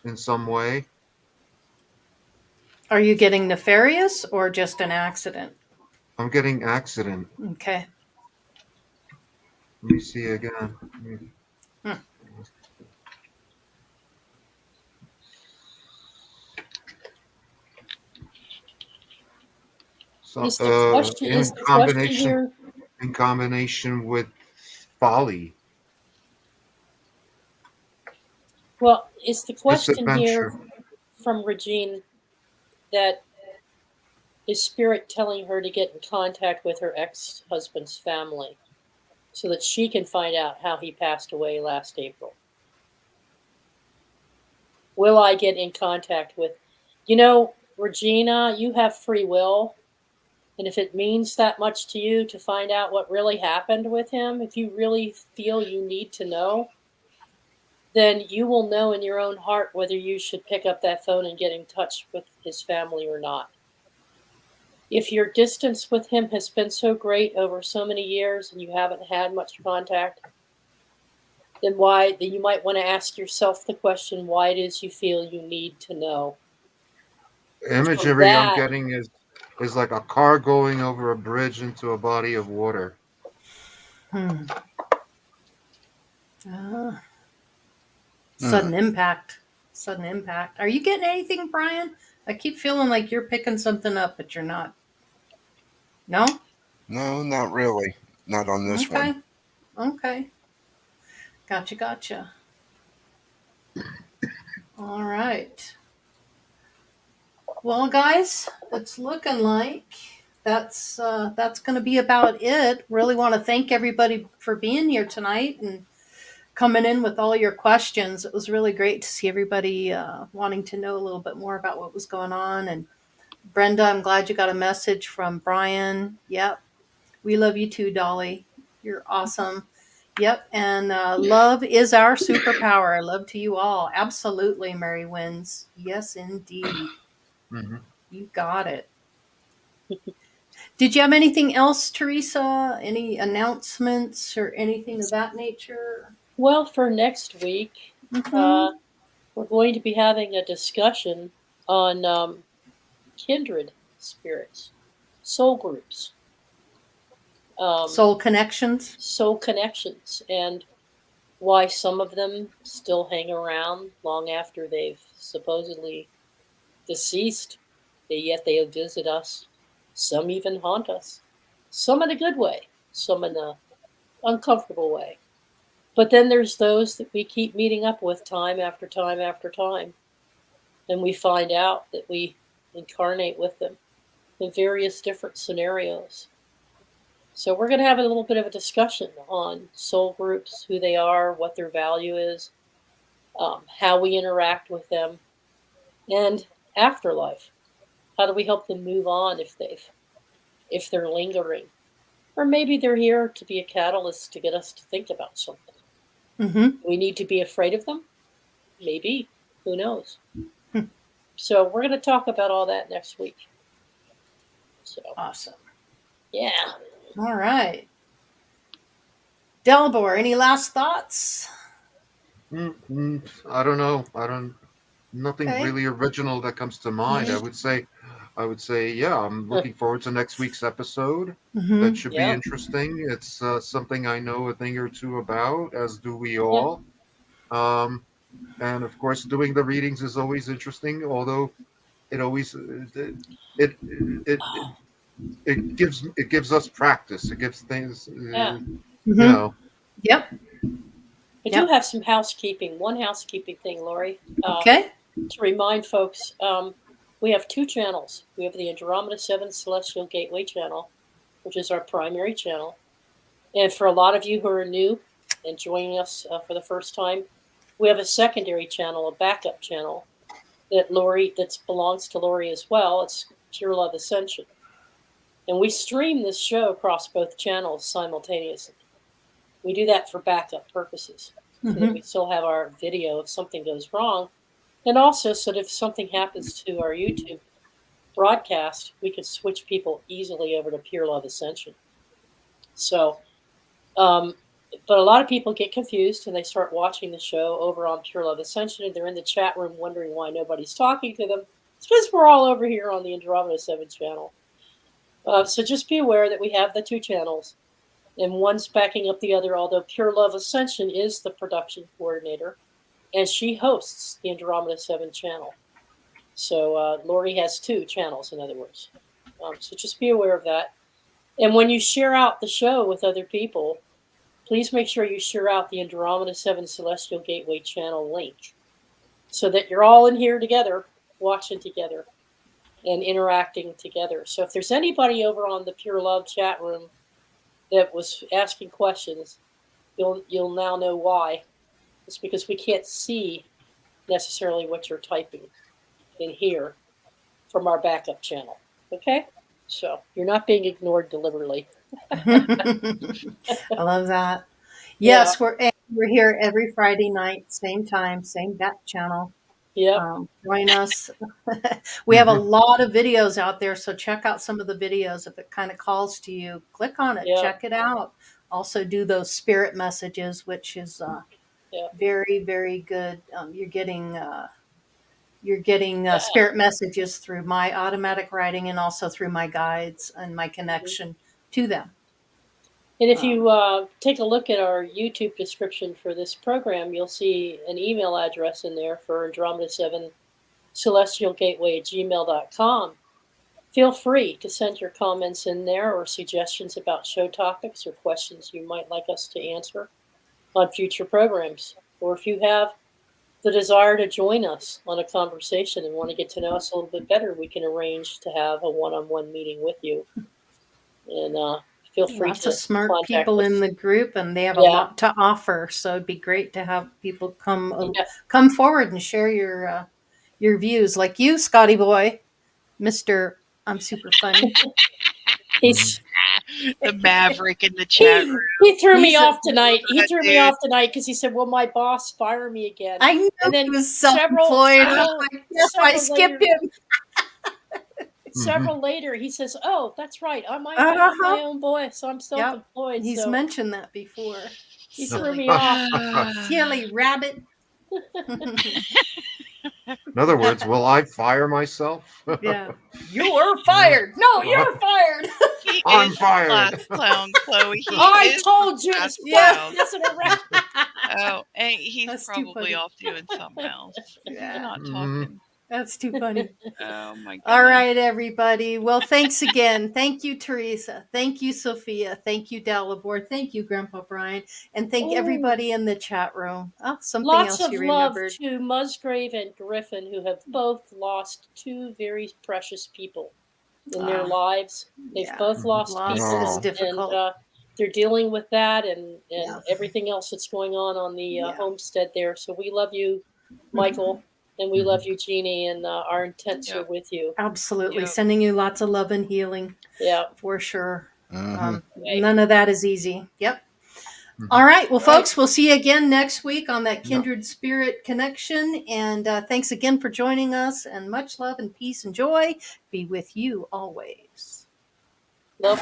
in some way. Are you getting nefarious or just an accident? I'm getting accident. Okay. Let me see again. Hmm. So, Is the question is the question here? in combination with folly, Well, is the question here misadventure. from Regine that is Spirit telling her to get in contact with her ex-husband's family so that she can find out how he passed away last April? Will I get in contact with, Regina, you have free will. And if it means that much to you to find out what really happened with him, if you really feel you need to know, then you will know in your own heart whether you should pick up that phone and get in touch with his family or not. If your distance with him has been so great over so many years and you haven't had much contact, then you might want to ask yourself the question, why it is you feel you need to know. Imagery I'm getting is like a car going over a bridge into a body of water. Sudden impact. Sudden impact. Are you getting anything, Brian? I keep feeling like you're picking something up, but you're not. No? No, not really. Not on this Okay. one. Okay. Gotcha. All right. Well, guys, it's looking like that's going to be about it. Really want to thank everybody for being here tonight and coming in with all your questions. It was really great to see everybody wanting to know a little bit more about what was going on. And Brenda, I'm glad you got a message from Brian. Yep. We love you too, Dolly. You're awesome. Yep. And love is our superpower. Love to you all. Absolutely, Mary Wins. Yes, indeed. Mm-hmm. You got it. Did you have anything else, Teresa? Any announcements or anything of that nature? Well, for next week, Mm-hmm. we're going to be having a discussion on kindred spirits, soul groups, Soul connections. soul connections, and why some of them still hang around long after they've supposedly deceased, yet they visit us. Some even haunt us. Some in a good way, some in an uncomfortable way. But then there's those that we keep meeting up with time after time after time. And we find out that we incarnate with them in various different scenarios. So we're going to have a little bit of a discussion on soul groups, who they are, what their value is, how we interact with them, and afterlife. How do we help them move on if they're lingering? Or maybe they're here to be a catalyst to get us to think about something. Mm-hmm. We need to be afraid of them? Maybe. Who knows? So we're going to talk about all that next week. So Awesome. yeah. All right. Delbor, any last thoughts? I don't know. Nothing Okay. really original that comes to mind. I would say, yeah, I'm looking forward to next week's episode. Mm-hmm. That should be Yeah. interesting. It's something I know a thing or two about, as do we Yeah. all. And of course, doing the readings is always interesting. Although it always it gives us practice. It gives things, Yeah. you Mm-hmm. know. Yep. I do have some housekeeping. One housekeeping thing, Lori. Okay. To remind folks, we have two channels. We have the Andromeda 7 Celestial Gateway channel, which is our primary channel. And for a lot of you who are new and joining us for the first time, we have a secondary channel, a backup channel that belongs to Lori as well. It's Pure Love Ascension. And we stream this show across both channels simultaneously. We do that for backup purposes, so that we still have our video if something goes wrong. And also so that if something happens to our YouTube broadcast, we can switch people easily over to Pure Love Ascension. So, but a lot of people get confused and they start watching the show over on Pure Love Ascension, and they're in the chat room wondering why nobody's talking to them. It's because we're all over here on the Andromeda 7 channel. So just be aware that we have the two channels, and one's backing up the other, although Pure Love Ascension is the production coordinator, and she hosts the Andromeda 7 channel. So Lori has two channels, in other words. So just be aware of that. And when you share out the show with other people, please make sure you share out the Andromeda 7 Celestial Gateway channel link so that you're all in here together, watching together and interacting together. So if there's anybody over on the Pure Love chat room that was asking questions, you'll now know why. It's because we can't see necessarily what you're typing in here from our backup channel. Okay? So you're not being ignored deliberately. I love that. Yes, we're here every Friday night, same time, same back channel. Yep. Join us. We have a lot of videos out there, so check out some of the videos. If it kind of calls to you, click on it, check it out. Also do those spirit messages, which is Yeah. Very, very good. You're getting spirit messages through my automatic writing and also through my guides and my connection to them. And if you take a look at our YouTube description for this program, you'll see an email address in there for Andromeda 7 celestialgateway@gmail.com. Feel free to send your comments in there or suggestions about show topics or questions you might like us to answer on future programs. Or if you have the desire to join us on a conversation and want to get to know us a little bit better, we can arrange to have a one-on-one meeting with you. And feel free Lots to of smart contact people us. in the group, and they have a Yeah. lot to offer. So it'd be great to have people come Yeah. come forward and share your views, like you, Scotty boy, Mr. I'm super funny. He's The maverick in the chat room. he threw me He's off tonight. He That threw me dude. off tonight because he said, "Will my boss fire me again?" I know And then he was several- self-employed. several- Like, yes, I several skipped later- him. Several later, he says, "Oh, that's right. I might have my own boy, so I'm self-employed." He's so mentioned that before. he So- threw me off. Silly rabbit. In other words, will I fire myself? Yeah. You're fired. No, you're fired. He I'm is fired. class clown, Chloe. He I is told you class it's clown. messing around. Oh, and he's That's too probably funny. off doing something else. Yeah. We're not Mhm. talking. That's too funny. Oh my goodness. All right, everybody. Well, thanks again. Thank you, Teresa. Thank you, Sophia. Thank you, Dalibor. Thank you, Grandpa Brian. And thank Oh. everybody in the chat room. Oh, something Lots else of you love remembered. to Musgrave and Griffin, who have both lost two very precious people in their lives. They've yeah. both lost Loss people, is Oh. difficult. and they're dealing with that and Yeah. everything else that's going on the Yeah. homestead there. So we love you, Michael, and we love you, Jeannie, and our intents are Yep. with you. Absolutely. Yep. Sending you lots of love and healing Yeah. for sure. Mhm. Right. None of that is easy. Yep. Mhm. All right. Well, Right. folks, we'll see you again next week on that Yeah. Kindred Spirit Connection. And thanks again for joining us. And much love and peace and joy be with you always. Love.